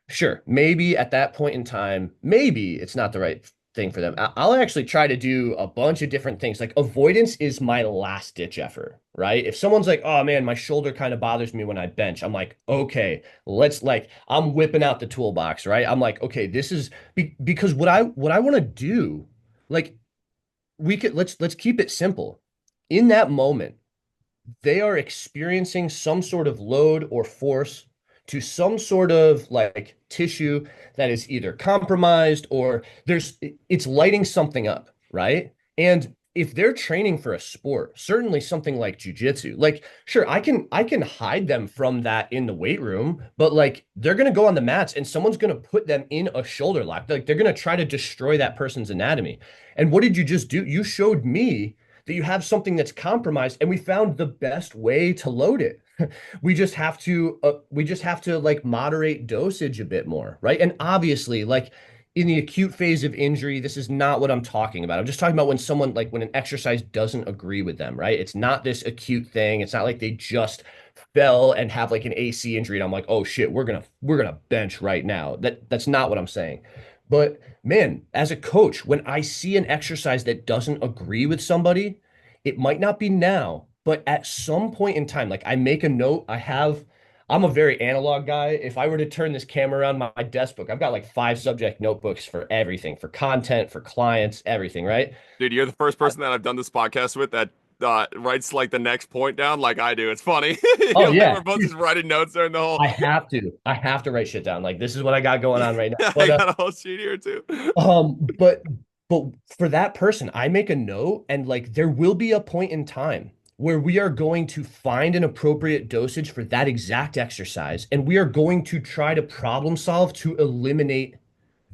Sure, maybe at that point in time, maybe it's not the right thing for them. I'll actually try to do a bunch of different things. Like avoidance is my last ditch effort, right? If someone's like, "Oh man, my shoulder kind of bothers me when I bench," I'm like, "Okay, let's like I'm whipping out the toolbox, right? I'm like, "Okay, this is because what I want to do, like we could let's keep it simple. In that moment, they are experiencing some sort of load or force to some sort of like tissue that is either compromised or it's lighting something up, right? And if they're training for a sport, certainly something like jujitsu, like sure, I can hide them from that in the weight room, but like they're gonna go on the mats and someone's gonna put them in a shoulder lock. Like they're gonna try to destroy that person's anatomy. And what did you just do? You showed me that you have something that's compromised and we found the best way to load it. We just have to like moderate dosage a bit more, right? And obviously like in the acute phase of injury, this is not what I'm talking about. I'm just talking about when someone, like when an exercise doesn't agree with them, right? It's not this acute thing. It's not like they just fell and have like an AC injury and I'm like, oh shit, we're gonna bench right now. That's not what I'm saying. But man, as a coach, when I see an exercise that doesn't agree with somebody, it might not be now, but at some point in time, like I make a note, I'm a very analog guy. If I were to turn this camera around my desk book, I've got like 5 subject notebooks for everything, for content, for clients, everything, right? Dude, you're the first person that I've done this podcast with that writes like the next point down like I do. It's funny. Oh We're yeah, both just writing notes during the whole. I have to write shit down. Like this is what I got going on right now. I But got a whole sheet here too. but but for that person, I make a note and like there will be a point in time where we are going to find an appropriate dosage for that exact exercise and we are going to try to problem solve to eliminate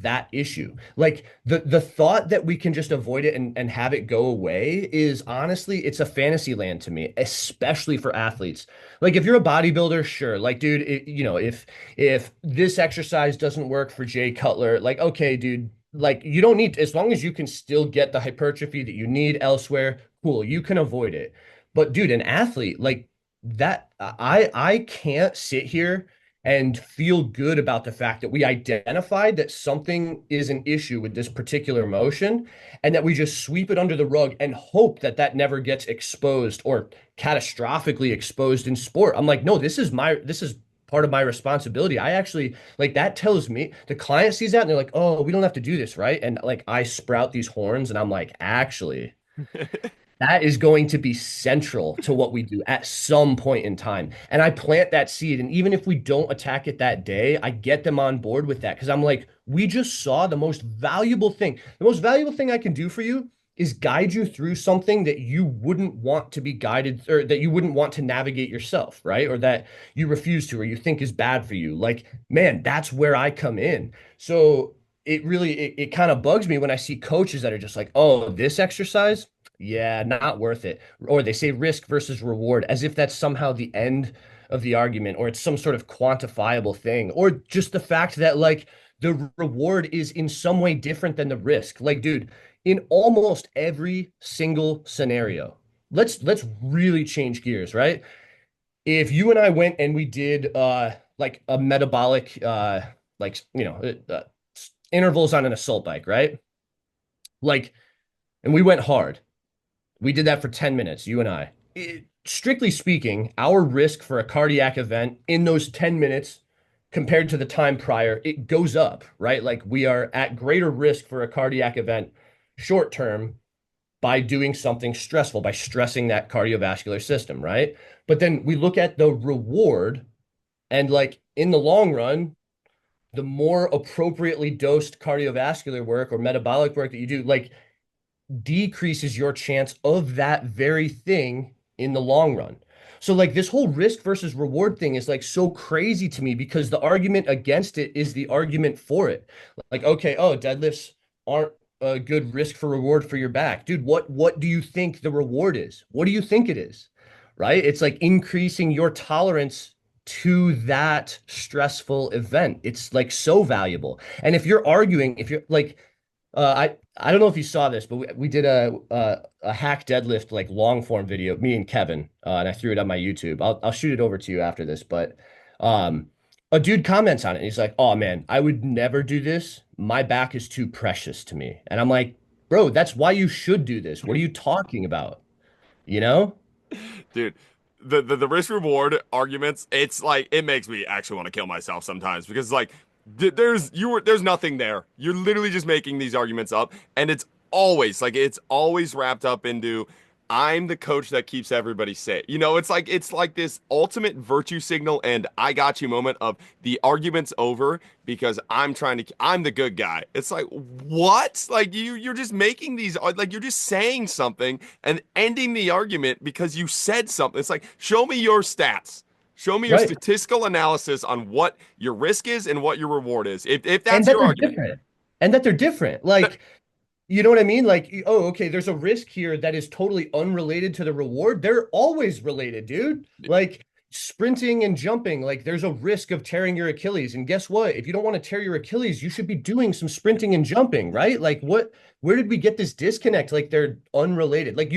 that issue. Like the thought that we can just avoid it and have it go away is honestly, it's a fantasy land to me, especially for athletes. Like if you're a bodybuilder, sure. Like, dude, if this exercise doesn't work for Jay Cutler, like, okay, dude, like you don't need, as long as you can still get the hypertrophy that you need elsewhere, cool, you can avoid it. But dude, an athlete like that, I can't sit here and feel good about the fact that we identified that something is an issue with this particular motion and that we just sweep it under the rug and hope that that never gets exposed or catastrophically exposed in sport. I'm like, no, this is part of my responsibility. I actually like that tells me the client sees that and they're like, oh, we don't have to do this, right? And like I sprout these horns and I'm like, actually, that is going to be central to what we do at some point in time. And I plant that seed. And even if we don't attack it that day, I get them on board with that because I'm like, we just saw the most valuable thing. The most valuable thing I can do for you is guide you through something that you wouldn't want to be guided or that you wouldn't want to navigate yourself, right? Or that you refuse to or you think is bad for you. Like, man, that's where I come in. So it kind of bugs me when I see coaches that are just like, oh, this exercise, yeah, not worth it. Or they say risk versus reward as if that's somehow the end of the argument or it's some sort of quantifiable thing or just the fact that like the reward is in some way different than the risk. Like, dude, in almost every single scenario, let's really change gears, right? If you and I went and we did like a metabolic like intervals on an assault bike, right? Like, and we went hard. We did that for 10 minutes, you and I. Strictly speaking, our risk for a cardiac event in those 10 minutes compared to the time prior, it goes up, right? Like we are at greater risk for a cardiac event short term by doing something stressful, by stressing that cardiovascular system, right? But then we look at the reward and like in the long run, the more appropriately dosed cardiovascular work or metabolic work that you do, like decreases your chance of that very thing in the long run. So like this whole risk versus reward thing is like so crazy to me because the argument against it is the argument for it. Like, okay, oh, deadlifts aren't a good risk for reward for your back. Dude, what do you think the reward is? What do you think it is? Right? It's like increasing your tolerance to that stressful event. It's like so valuable. And if you're arguing, if you're like I don't know if you saw this, but we did a hack deadlift like long form video, me and Kevin, and I threw it on my YouTube. I'll shoot it over to you after this, but a dude comments on it. And he's like, "Oh man, I would never do this. My back is too precious to me." And I'm like, "Bro, that's why you should do this. What are you talking about?" You know? Dude, the risk reward arguments, it's like it makes me actually want to kill myself sometimes because like there's nothing there. You're literally just making these arguments up and it's always wrapped up into I'm the coach that keeps everybody safe. It's like this ultimate virtue signal and I got you moment of the argument's over because I'm the good guy. It's like, what? Like you're just making these, like you're just saying something and ending the argument because you said something. It's like, show me your stats. Show me your Right. statistical analysis on what your risk is and what your reward is. If And that's that your they're argument. different. And that they're different. Like, you know what I mean? Like, oh, okay, there's a risk here that is totally unrelated to the reward. They're always related, dude. Like, sprinting and jumping, like there's a risk of tearing your Achilles. And guess what? If you don't want to tear your Achilles, you should be doing some sprinting and jumping, right? Like where did we get this disconnect? Like they're unrelated. Like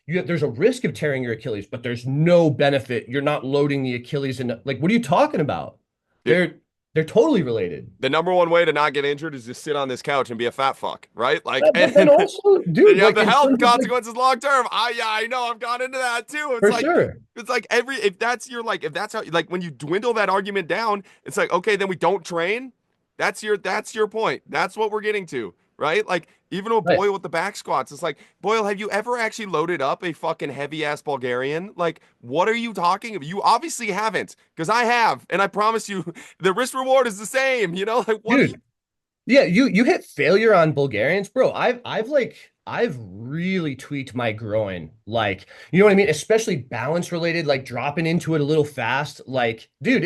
there's a risk of tearing your Achilles, but there's no benefit. You're not loading the Achilles and like, what are you talking about? Dude, They're totally related. the number one way to not get injured is to sit on this couch and be a fat fuck, right? Like, But then also, dude, you have like the in health terms of, like, consequences long term. I know. I've gone into that too. It's for like sure. it's like if that's your like if that's how like when you dwindle that argument down, it's like okay, then we don't train. That's your point. That's what we're getting to, right? Like even with Right. Boyle with the back squats, it's like Boyle, have you ever actually loaded up a fucking heavy ass Bulgarian? Like, what are you talking about? You obviously haven't, because I have, and I promise you, the risk reward is the same. You know, like what? Are you, Dude, yeah, you hit failure on Bulgarians, bro. I've really tweaked my groin. Like, you know what I mean? Especially balance related, like dropping into it a little fast. Like, dude,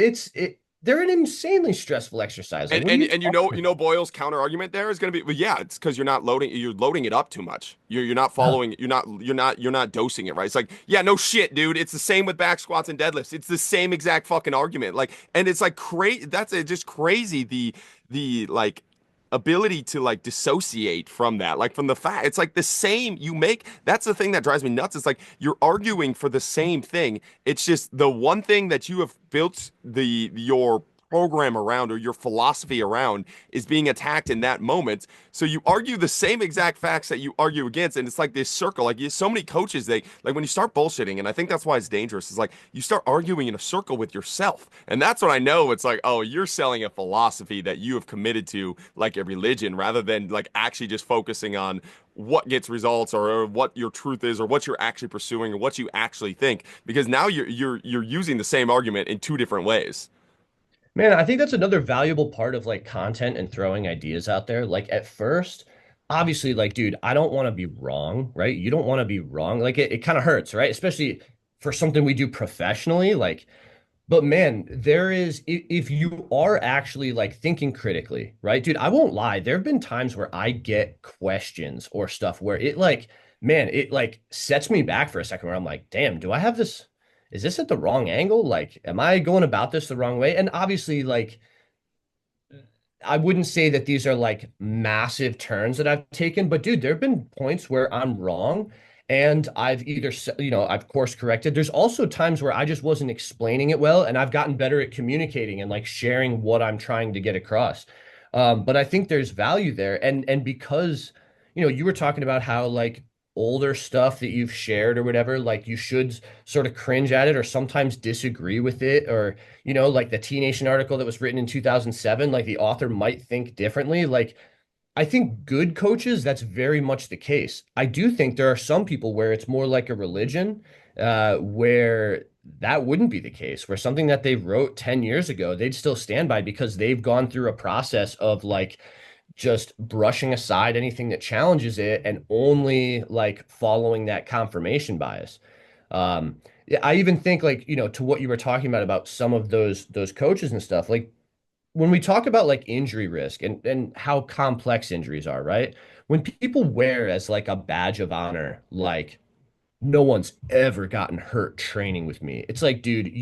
they're an insanely stressful exercise. Like, and what are and, you and talking Boyle's counter argument there is going to be, well, yeah, it's because you're loading it up too much. You're not about? following, you're not dosing it right. It's like, yeah, no shit, dude. It's the same with back squats and deadlifts. It's the same exact fucking argument. Like, and it's like crazy. That's just crazy. The like ability to like dissociate from that, like from the fact it's like the same you make. That's the thing that drives me nuts. It's like you're arguing for the same thing. It's just the one thing that you have built your program around or your philosophy around is being attacked in that moment. So you argue the same exact facts that you argue against, and it's like this circle. Like so many coaches, they like when you start bullshitting, and I think that's why it's dangerous. Is like you start arguing in a circle with yourself, and that's when I know it's like, oh, you're selling a philosophy that you have committed to, like a religion, rather than like actually just focusing on what gets results or what your truth is or what you're actually pursuing or what you actually think. Because now you're using the same argument in two different ways. Man, I think that's another valuable part of like content and throwing ideas out there. Like at first, obviously, like, dude, I don't want to be wrong, right? You don't want to be wrong. Like it kind of hurts, right? Especially for something we do professionally. Like, but man, if you are actually like thinking critically, right? Dude, I won't lie. There have been times where I get questions or stuff where it like, man, it like sets me back for a second where I'm like, damn, do I have this? Is this at the wrong angle? Like, am I going about this the wrong way? And obviously, like, I wouldn't say that these are like massive turns that I've taken, but dude, there have been points where I'm wrong and I've either, I've course corrected. There's also times where I just wasn't explaining it well and I've gotten better at communicating and like sharing what I'm trying to get across. But I think there's value there. And because, you were talking about how like older stuff that you've shared or whatever, like you should sort of cringe at it or sometimes disagree with it or like the T Nation article that was written in 2007, like the author might think differently. Like, I think good coaches, that's very much the case. I do think there are some people where it's more like a religion, where that wouldn't be the case, where something that they wrote 10 years ago, they'd still stand by because they've gone through a process of like just brushing aside anything that challenges it and only like following that confirmation bias. Yeah, I even think like, to what you were talking about some of those coaches and stuff, like when we talk about like injury risk and how complex injuries are, right? When people wear as like a badge of honor, like no one's ever gotten hurt training with me. It's like, dude,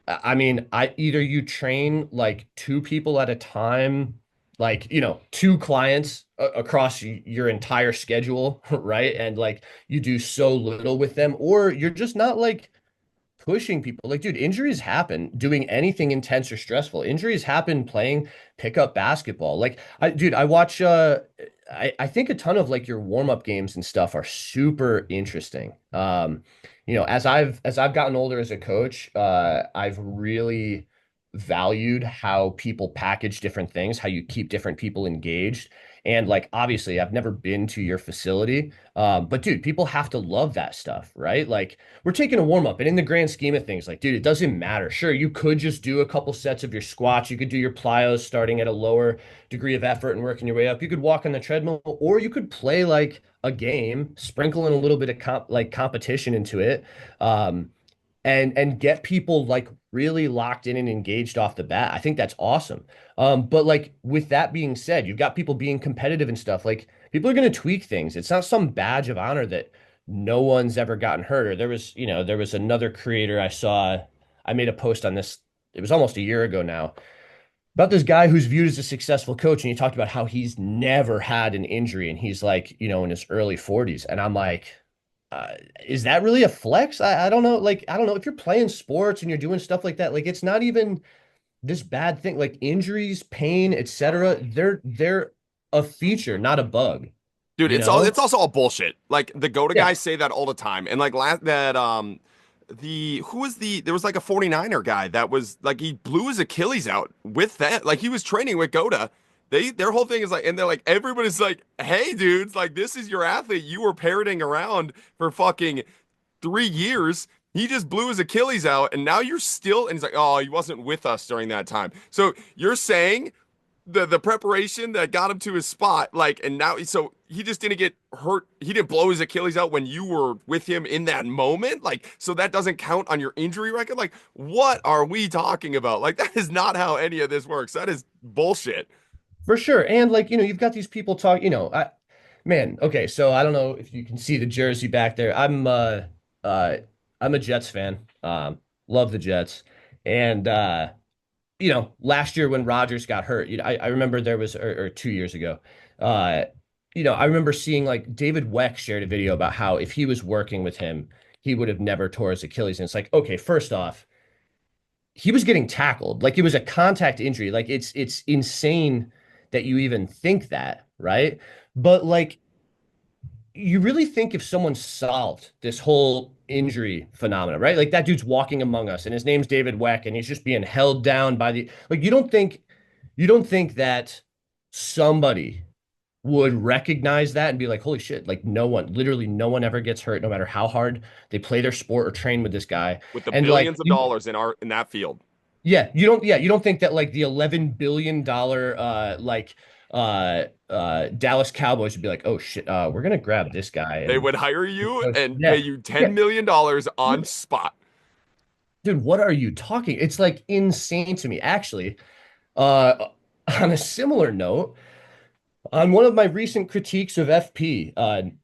I mean, I either you train like two people at a time, like, two clients across your entire schedule, right? And like you do so little with them, or you're just not like pushing people. Like, dude, injuries happen doing anything intense or stressful. Injuries happen playing pickup basketball. Like, I watch I think a ton of like your warm-up games and stuff are super interesting. As I've gotten older as a coach, I've really valued how people package different things, how you keep different people engaged. And like, obviously, I've never been to your facility, but dude, people have to love that stuff, right? Like, we're taking a warm up, and in the grand scheme of things, like, dude, it doesn't matter. Sure, you could just do a couple sets of your squats. You could do your plyos starting at a lower degree of effort and working your way up. You could walk on the treadmill, or you could play like a game, sprinkle in a little bit of competition into it. And get people like really locked in and engaged off the bat. I think that's awesome. But like with that being said, you've got people being competitive and stuff. Like people are going to tweak things. It's not some badge of honor that no one's ever gotten hurt. Or there was another creator I saw, I made a post on this, it was almost a year ago now, about this guy who's viewed as a successful coach. And he talked about how he's never had an injury and he's like, in his early 40s. And I'm like, is that really a flex? I don't know. Like, I don't know if you're playing sports and you're doing stuff like that, like it's not even this bad thing, like injuries, pain, etc. They're a feature, not a bug. Dude, You it's know? also all bullshit. Like the Goda Yeah. guys say that all the time. And like there was like a 49er guy that was like he blew his Achilles out with that. Like he was training with Goda. Their whole thing is like, and they're like, everybody's like, hey dudes, like this is your athlete. You were parroting around for fucking 3 years. He just blew his Achilles out, and now you're still, and he's like, oh, he wasn't with us during that time. So you're saying the preparation that got him to his spot, like, and now so he just didn't get hurt. He didn't blow his Achilles out when you were with him in that moment. Like, so that doesn't count on your injury record. Like, what are we talking about? Like, that is not how any of this works. That is bullshit. For sure. And like, you've got these people talk, man, okay, so I don't know if you can see the jersey back there. Uh I'm a Jets fan. Love the Jets. And last year when Rodgers got hurt, I remember there was or 2 years ago, uh, I remember seeing like David Weck shared a video about how if he was working with him, he would have never tore his Achilles. And it's like, okay, first off, he was getting tackled. Like it was a contact injury. Like it's insane that you even think that, right? But like you really think if someone solved this whole injury phenomena, right? Like that dude's walking among us and his name's David Weck and he's just being held down by the like you don't think that somebody would recognize that and be like, holy shit, like literally no one ever gets hurt no matter how hard they play their sport or train with this guy. With the And like billions of dollars in that field. you don't think that like the $11 billion Dallas Cowboys would be like, oh shit, we're gonna grab this guy They and would hire you and yeah, pay you yeah. $10 million on spot. Dude, what are you talking? It's like insane to me. Actually, uh on a similar note, on one of my recent critiques of FP,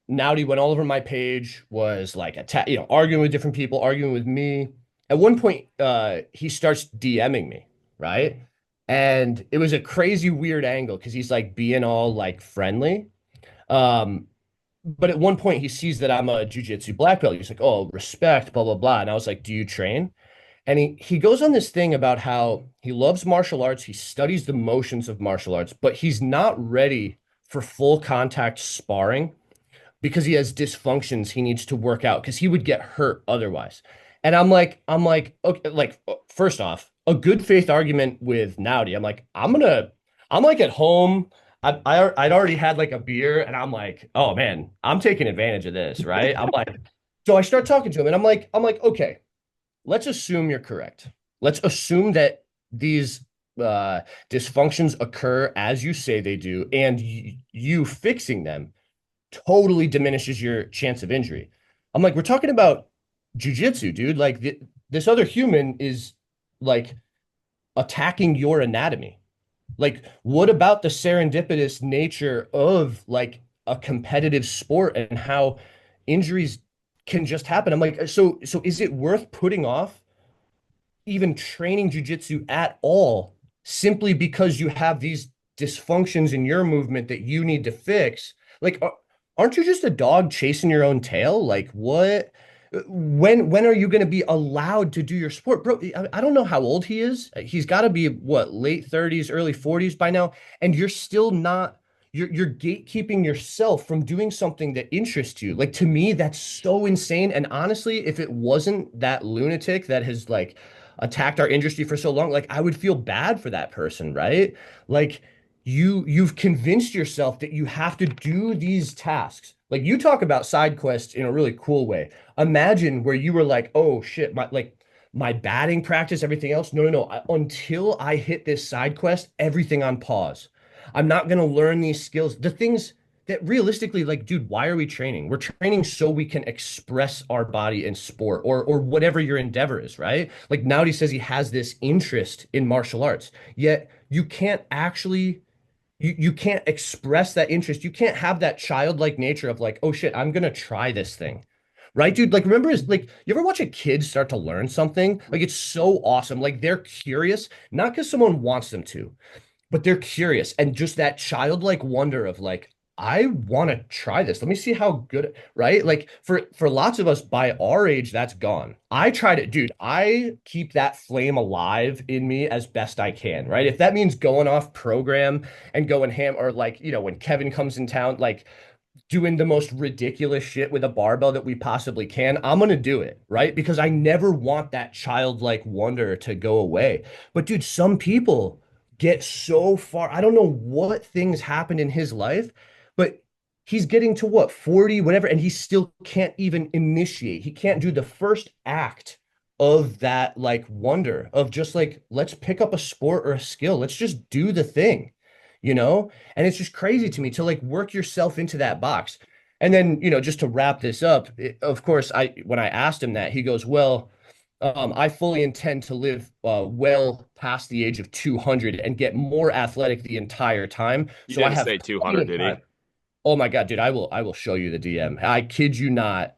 Nowdy went all over my page, was like arguing with different people, arguing with me. At one point, he starts DMing me, right? And it was a crazy weird angle because he's like being all like friendly. Um, but at one point he sees that I'm a jujitsu black belt. He's like, "Oh, respect, blah blah blah." And I was like, "Do you train?" And he goes on this thing about how he loves martial arts, he studies the motions of martial arts, but he's not ready for full contact sparring because he has dysfunctions he needs to work out because he would get hurt otherwise. And I'm like, okay, like first off, a good faith argument with Nowdy. I'm like at home. I'd already had like a beer and I'm like, oh man, I'm taking advantage of this, right? I'm like, so I start talking to him and I'm like, okay, let's assume you're correct. Let's assume that these dysfunctions occur as you say they do, and you fixing them totally diminishes your chance of injury. I'm like, we're talking about jujitsu, dude. Like this other human is like attacking your anatomy. Like, what about the serendipitous nature of like a competitive sport and how injuries can just happen? I'm like, so is it worth putting off even training jujitsu at all simply because you have these dysfunctions in your movement that you need to fix? Like, aren't you just a dog chasing your own tail? Like, what? When are you going to be allowed to do your sport, bro? I don't know how old he is. He's got to be what, late 30s, early 40s by now, and you're still not. You're gatekeeping yourself from doing something that interests you. Like to me, that's so insane. And honestly, if it wasn't that lunatic that has like attacked our industry for so long, like I would feel bad for that person, right? Like you've convinced yourself that you have to do these tasks. Like you talk about side quests in a really cool way. Imagine where you were like, oh shit, my batting practice, everything else. No, no, no. Until I hit this side quest, everything on pause. I'm not going to learn these skills. The things that realistically, like, dude, why are we training? We're training so we can express our body in sport or whatever your endeavor is, right? Like Naudi says he has this interest in martial arts, yet you can't actually you can't express that interest. You can't have that childlike nature of like, oh shit, I'm gonna try this thing. right, dude? Like, remember, like, you ever watch a kid start to learn something? Like, it's so awesome. Like, they're curious, not because someone wants them to, but they're curious. And just that childlike wonder of like, I want to try this. Let me see how good, right? Like for lots of us by our age, that's gone. I tried it, dude. I keep that flame alive in me as best I can, right? If that means going off program and going ham, or like, when Kevin comes in town, like doing the most ridiculous shit with a barbell that we possibly can, I'm gonna do it, right? Because I never want that childlike wonder to go away. But dude, some people get so far. I don't know what things happened in his life, but he's getting to what, 40, whatever, and he still can't even initiate. He can't do the first act of that like wonder of just like, let's pick up a sport or a skill. Let's just do the thing, you know? And it's just crazy to me to like work yourself into that box. And then, just to wrap this up, of course, when I asked him that, he goes, well, I fully intend to live well past the age of 200 and get more athletic the entire time. He So I didn't have say plenty 200, of did he? time. Oh my God, dude, I will show you the DM. I kid you not.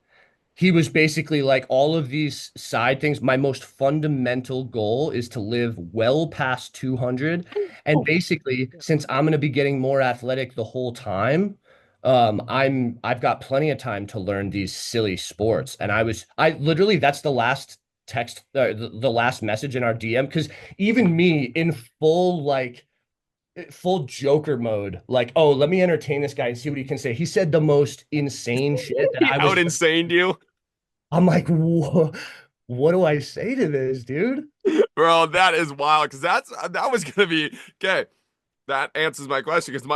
He was basically like all of these side things. My most fundamental goal is to live well past 200. And basically, since I'm going to be getting more athletic the whole time, I've got plenty of time to learn these silly sports. And I literally, that's the last text, the last message in our DM, because even me in full Joker mode, like, oh, let me entertain this guy and see what he can say. He said the most insane shit that He I out was insane you. I'm like, what do I say to this, dude? Bro, that is wild because that was gonna be okay. That answers my question because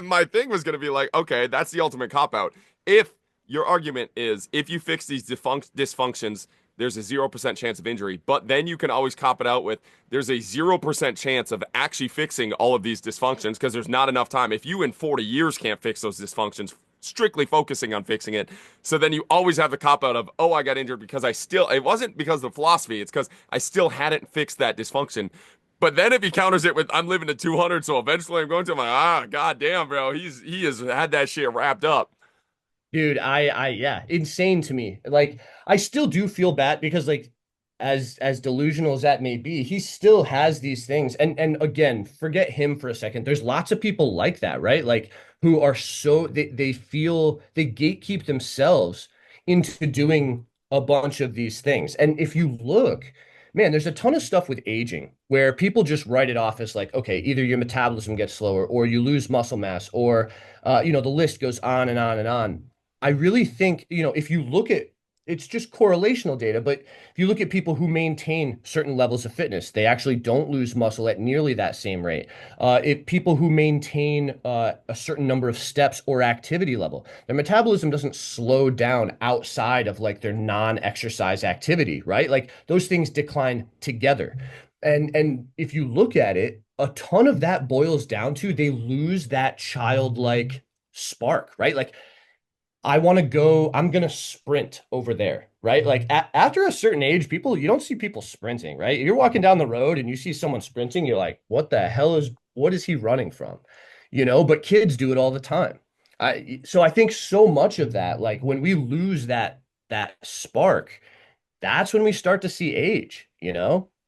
my thing was gonna be like, okay, that's the ultimate cop out. If your argument is if you fix these dysfunctions, there's a 0% chance of injury, but then you can always cop it out with there's a 0% chance of actually fixing all of these dysfunctions because there's not enough time. If you in 40 years can't fix those dysfunctions, strictly focusing on fixing it. So then you always have the cop out of, oh, I got injured because it wasn't because of the philosophy, it's because I still hadn't fixed that dysfunction. But then if he counters it with, I'm living to 200, so eventually I'm going to, I'm like, god damn, bro, he has had that shit wrapped up. Dude, yeah, insane to me. Like, I still do feel bad because, like, as delusional as that may be, he still has these things. And again, forget him for a second. There's lots of people like that, right? Like, who are so they feel they gatekeep themselves into doing a bunch of these things. And if you look, man, there's a ton of stuff with aging where people just write it off as like, okay, either your metabolism gets slower or you lose muscle mass, or the list goes on and on and on. I really think, if you look at it's just correlational data, but if you look at people who maintain certain levels of fitness, they actually don't lose muscle at nearly that same rate. If people who maintain a certain number of steps or activity level, their metabolism doesn't slow down outside of like their non-exercise activity, right? Like those things decline together. And if you look at it, a ton of that boils down to they lose that childlike spark, right? Like I'm going to sprint over there, right? Like after a certain age, you don't see people sprinting, right? You're walking down the road and you see someone sprinting, you're like, what is he running from? But kids do it all the time. So I think so much of that, like when we lose that spark, that's when we start to see age.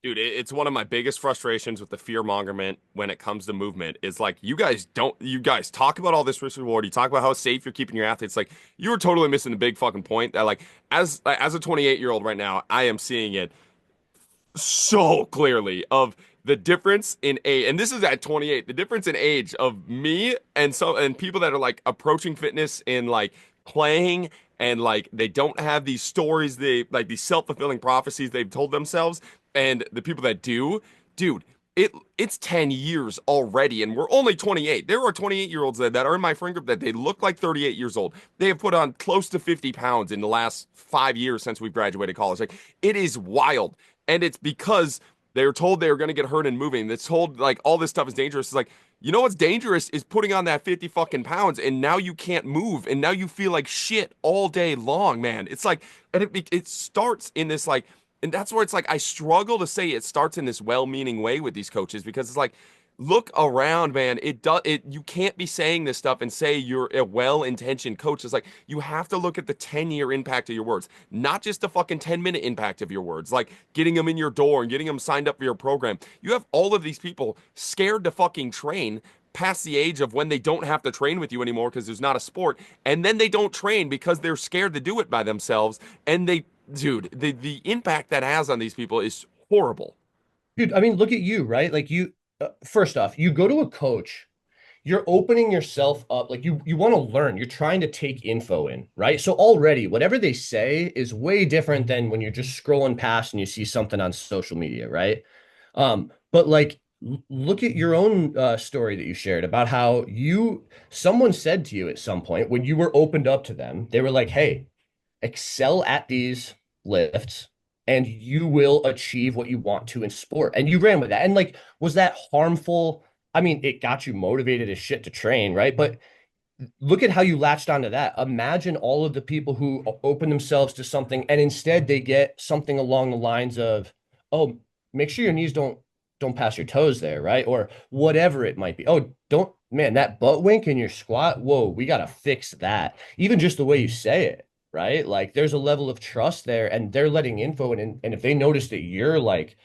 Dude, it's one of my biggest frustrations with the fear mongerment when it comes to movement is like you guys talk about all this risk reward, you talk about how safe you're keeping your athletes, like you're totally missing the big fucking point that like as a 28-year-old right now, I am seeing it so clearly of the difference in age, and this is at 28, the difference in age of me and people that are like approaching fitness in like playing and like they don't have these stories, they like these self-fulfilling prophecies they've told themselves, and the people that do, dude, it's 10 years already, and we're only 28. There are 28-year-olds that are in my friend group that they look like 38 years old. They have put on close to 50 pounds in the last 5 years since we've graduated college. Like it is wild, and it's because they were told they were going to get hurt in moving. That's told like all this stuff is dangerous. It's like, you know what's dangerous is putting on that 50 fucking pounds and now you can't move and now you feel like shit all day long, man. It's like, and it starts in this like, and that's where it's like I struggle to say it starts in this well-meaning way with these coaches because it's like look around, man. You can't be saying this stuff and say you're a well-intentioned coach. It's like you have to look at the 10-year impact of your words, not just the fucking 10-minute impact of your words, like getting them in your door and getting them signed up for your program. You have all of these people scared to fucking train past the age of when they don't have to train with you anymore because there's not a sport, and then they don't train because they're scared to do it by themselves. And the impact that has on these people is horrible. Dude, I mean, look at you, right? Like first off, you go to a coach, you're opening yourself up, like you want to learn, you're trying to take info in, right? So already whatever they say is way different than when you're just scrolling past and you see something on social media, right? But like look at your own story that you shared about how someone said to you at some point when you were opened up to them, they were like, hey, excel at these lifts and you will achieve what you want to in sport. And you ran with that. And like, was that harmful? I mean, it got you motivated as shit to train, right? But look at how you latched onto that. Imagine all of the people who open themselves to something and instead they get something along the lines of, oh, make sure your knees don't pass your toes there, right? Or whatever it might be. Oh, don't, man, that butt wink in your squat. Whoa, we got to fix that. Even just the way you say it, right? Like there's a level of trust there and they're letting info and if they notice that you're like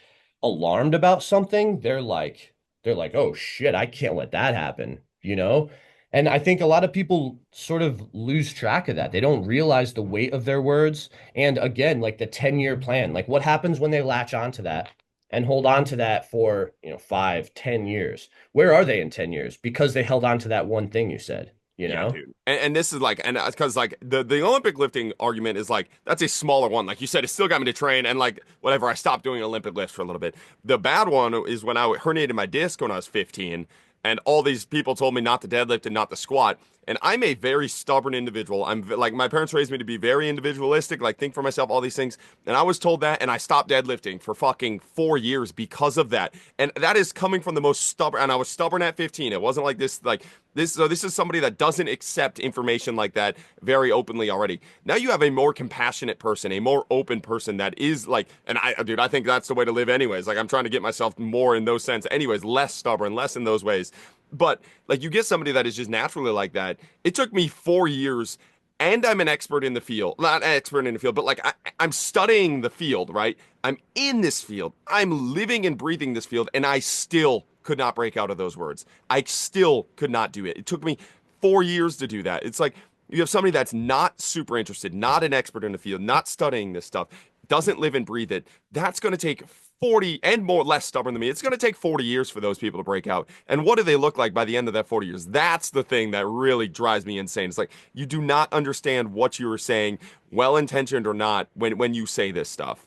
alarmed about something, they're like, oh shit, I can't let that happen, you know? And I think a lot of people sort of lose track of that. They don't realize the weight of their words. And again, like the 10-year plan, like what happens when they latch onto that and hold on to that for, 5, 10 years? Where are they in 10 years? Because they held on to that one thing you said, you Yeah, know? dude. And this is like, and because like the Olympic lifting argument is like, that's a smaller one. Like you said, it still got me to train. And like, whatever, I stopped doing Olympic lifts for a little bit. The bad one is when I herniated my disc when I was 15, and all these people told me not to deadlift and not to squat. And I'm a very stubborn individual. I'm like, my parents raised me to be very individualistic, like think for myself, all these things. And I was told that, and I stopped deadlifting for fucking 4 years because of that. And that is coming from the most stubborn, and I was stubborn at 15. It wasn't like this, like, so this is somebody that doesn't accept information like that very openly already. Now you have a more compassionate person, a more open person that is like, and I think that's the way to live anyways. Like I'm trying to get myself more in those sense anyways, less stubborn, less in those ways. But like you get somebody that is just naturally like that. It took me 4 years and I'm an expert in the field. Not an expert in the field, but like I'm studying the field, right? I'm in this field. I'm living and breathing this field, and I still could not break out of those words. I still could not do it. It took me 4 years to do that. It's like you have somebody that's not super interested, not an expert in the field, not studying this stuff, doesn't live and breathe it. That's going to take 40 and more, less stubborn than me. It's going to take 40 years for those people to break out. And what do they look like by the end of that 40 years? That's the thing that really drives me insane. It's like you do not understand what you are saying, well-intentioned or not, when you say this stuff.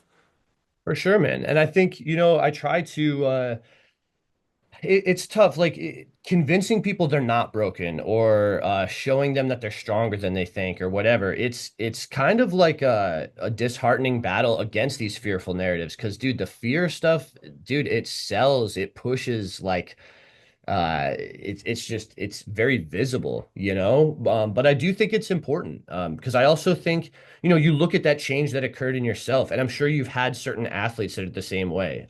For sure, man. And I think, I try to it's tough, like convincing people they're not broken or showing them that they're stronger than they think or whatever. It's kind of like a disheartening battle against these fearful narratives because, dude, the fear stuff, dude, it sells, it pushes like it's very visible, but I do think it's important because I also think, you look at that change that occurred in yourself, and I'm sure you've had certain athletes that are the same way.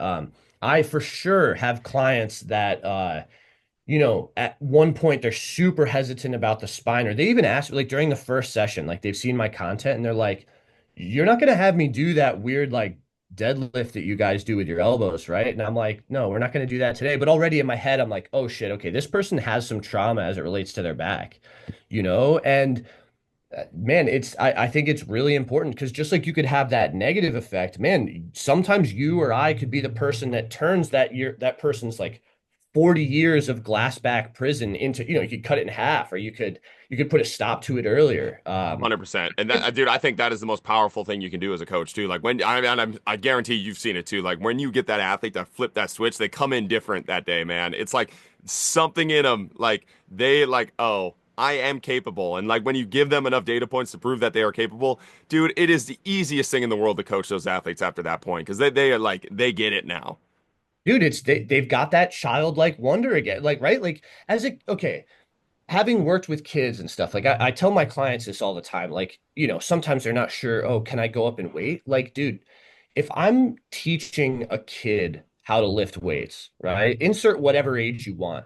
I for sure have clients that at one point they're super hesitant about the spine, or they even ask like during the first session, like they've seen my content and they're like, you're not gonna have me do that weird like deadlift that you guys do with your elbows, right? And I'm like, no, we're not gonna do that today. But already in my head, I'm like, oh shit, okay, this person has some trauma as it relates to their back, and man, I think it's really important because just like you could have that negative effect, man, sometimes you or I could be the person that turns that person's like 40 years of glass back prison into, you could cut it in half, or you could put a stop to it earlier. 100%. And that, dude, I think that is the most powerful thing you can do as a coach too. Like when I guarantee you've seen it too. Like when you get that athlete to flip that switch, they come in different that day, man. It's like something in them, like they like, oh, I am capable. And like when you give them enough data points to prove that they are capable, dude, it is the easiest thing in the world to coach those athletes after that point because they are like, they get it now. Dude, they've got that childlike wonder again, like, right? Like okay, having worked with kids and stuff, like I tell my clients this all the time, like, sometimes they're not sure, oh, can I go up and weight? Like, dude, if I'm teaching a kid how to lift weights, right? Insert whatever age you want.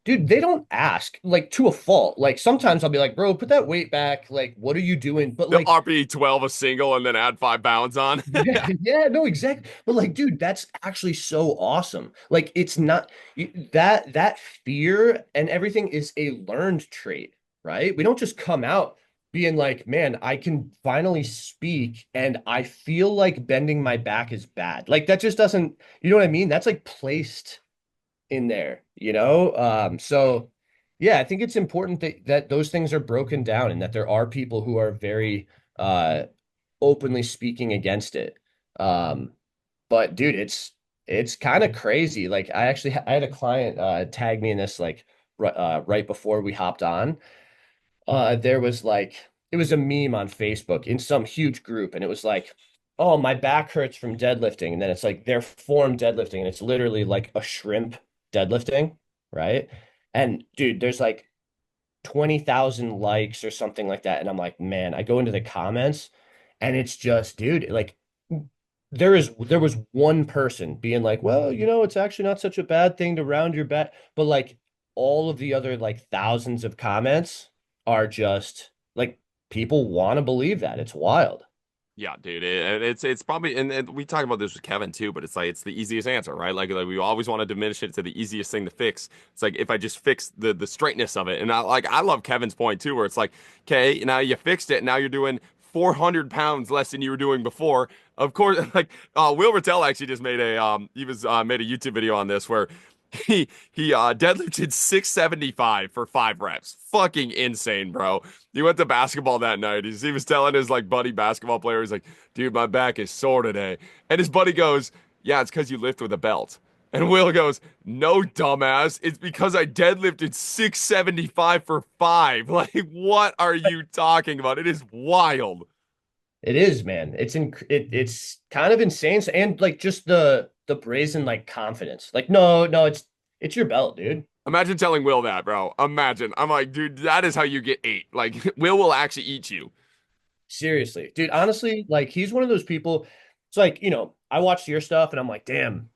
Dude, they don't ask like to a fault. Like sometimes I'll be like, bro, put that weight back. Like, what are you doing? But The like, RP 12 a single and then add 5 pounds on. yeah, yeah, no, exactly. But like, dude, that's actually so awesome. Like, it's not that fear and everything is a learned trait, right? We don't just come out being like, man, I can finally speak and I feel like bending my back is bad. Like that just doesn't, you know what I mean? That's like placed in there, you know? So yeah, I think it's important that those things are broken down and that there are people who are very openly speaking against it. But dude, it's kind of crazy. Like I had a client tag me in this like right before we hopped on. There was like it was a meme on Facebook in some huge group, and it was like, oh, my back hurts from deadlifting, and then it's like their form deadlifting, and it's literally like a shrimp deadlifting, right? And dude, there's like 20,000 likes or something like that, and I'm like, man, I go into the comments, and it's just, dude, like there was one person being like, well, you know, it's actually not such a bad thing to round your back, but like all of the other like thousands of comments are just like people want to believe that. It's wild. Yeah, dude, it's probably, and we talk about this with Kevin too, but it's like it's the easiest answer, right? Like we always want to diminish it to the easiest thing to fix. It's like if I just fix the straightness of it, and I love Kevin's point too, where it's like, okay, now you fixed it, now you're doing 400 pounds less than you were doing before. Of course, like Will Rattel actually just made a made a YouTube video on this where he deadlifted 675 for 5 reps. Fucking insane, bro. He went to basketball that night. He was telling his like buddy basketball player, he's like, dude, my back is sore today. And his buddy goes, yeah, it's because you lift with a belt. And Will goes, no, dumbass. It's because I deadlifted 675 for 5. Like, what are you talking about? It is wild. It is, man. It's kind of insane. And like just the brazen like confidence. Like, no, it's your belt, dude. Imagine telling Will that, bro. Imagine. I'm like, dude, that is how you get ate. Like, Will will actually eat you. Seriously, dude. Honestly, like he's one of those people. It's like, you know, I watched your stuff and I'm like, damn,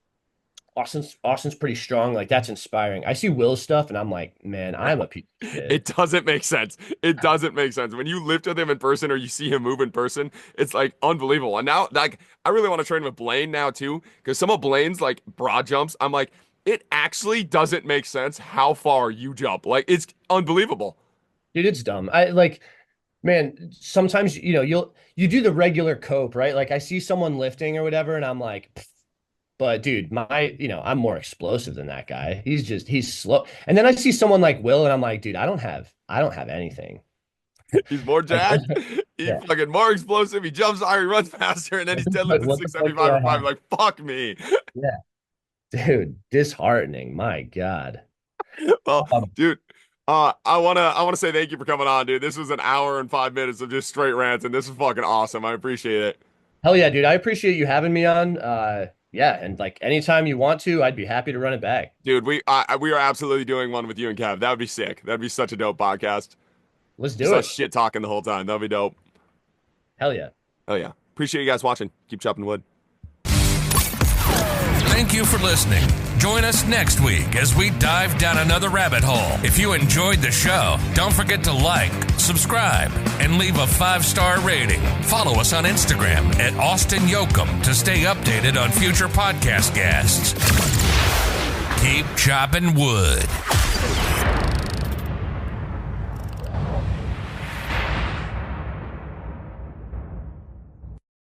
Austin's pretty strong. Like that's inspiring. I see Will's stuff and I'm like, man, I'm a piece of shit. It doesn't make sense. It doesn't make sense. When you lift with him in person or you see him move in person, it's like unbelievable. And now, like, I really want to train with Blaine now too, because some of Blaine's like broad jumps, I'm like, it actually doesn't make sense how far you jump. Like, it's unbelievable. Dude, it's dumb. I like, man, sometimes, you know, you do the regular cope, right? Like I see someone lifting or whatever, and I'm like, pfft. But dude, I'm more explosive than that guy. He's slow. And then I see someone like Will, and I'm like, dude, I don't have anything. He's more jacked. He's fucking more explosive. He jumps higher, he runs faster, and then he's deadlifting 675 or 5. Like, fuck me. Yeah. Dude, disheartening. My God. Well, dude, I wanna say thank you for coming on, dude. This was an hour and 5 minutes of just straight rants, and this was fucking awesome. I appreciate it. Hell yeah, dude. I appreciate you having me on. Yeah, and like anytime you want to, I'd be happy to run it back. Dude, we are absolutely doing one with you and Kev. That would be sick. That'd be such a dope podcast. Let's do it. Shit talking the whole time. That'd be dope. Hell yeah. Hell yeah. Appreciate you guys watching. Keep chopping wood. Thank you for listening. Join us next week as we dive down another rabbit hole. If you enjoyed the show, don't forget to like, subscribe, and leave a 5-star rating. Follow us on Instagram at Austin Yoakum to stay updated on future podcast guests. Keep chopping wood.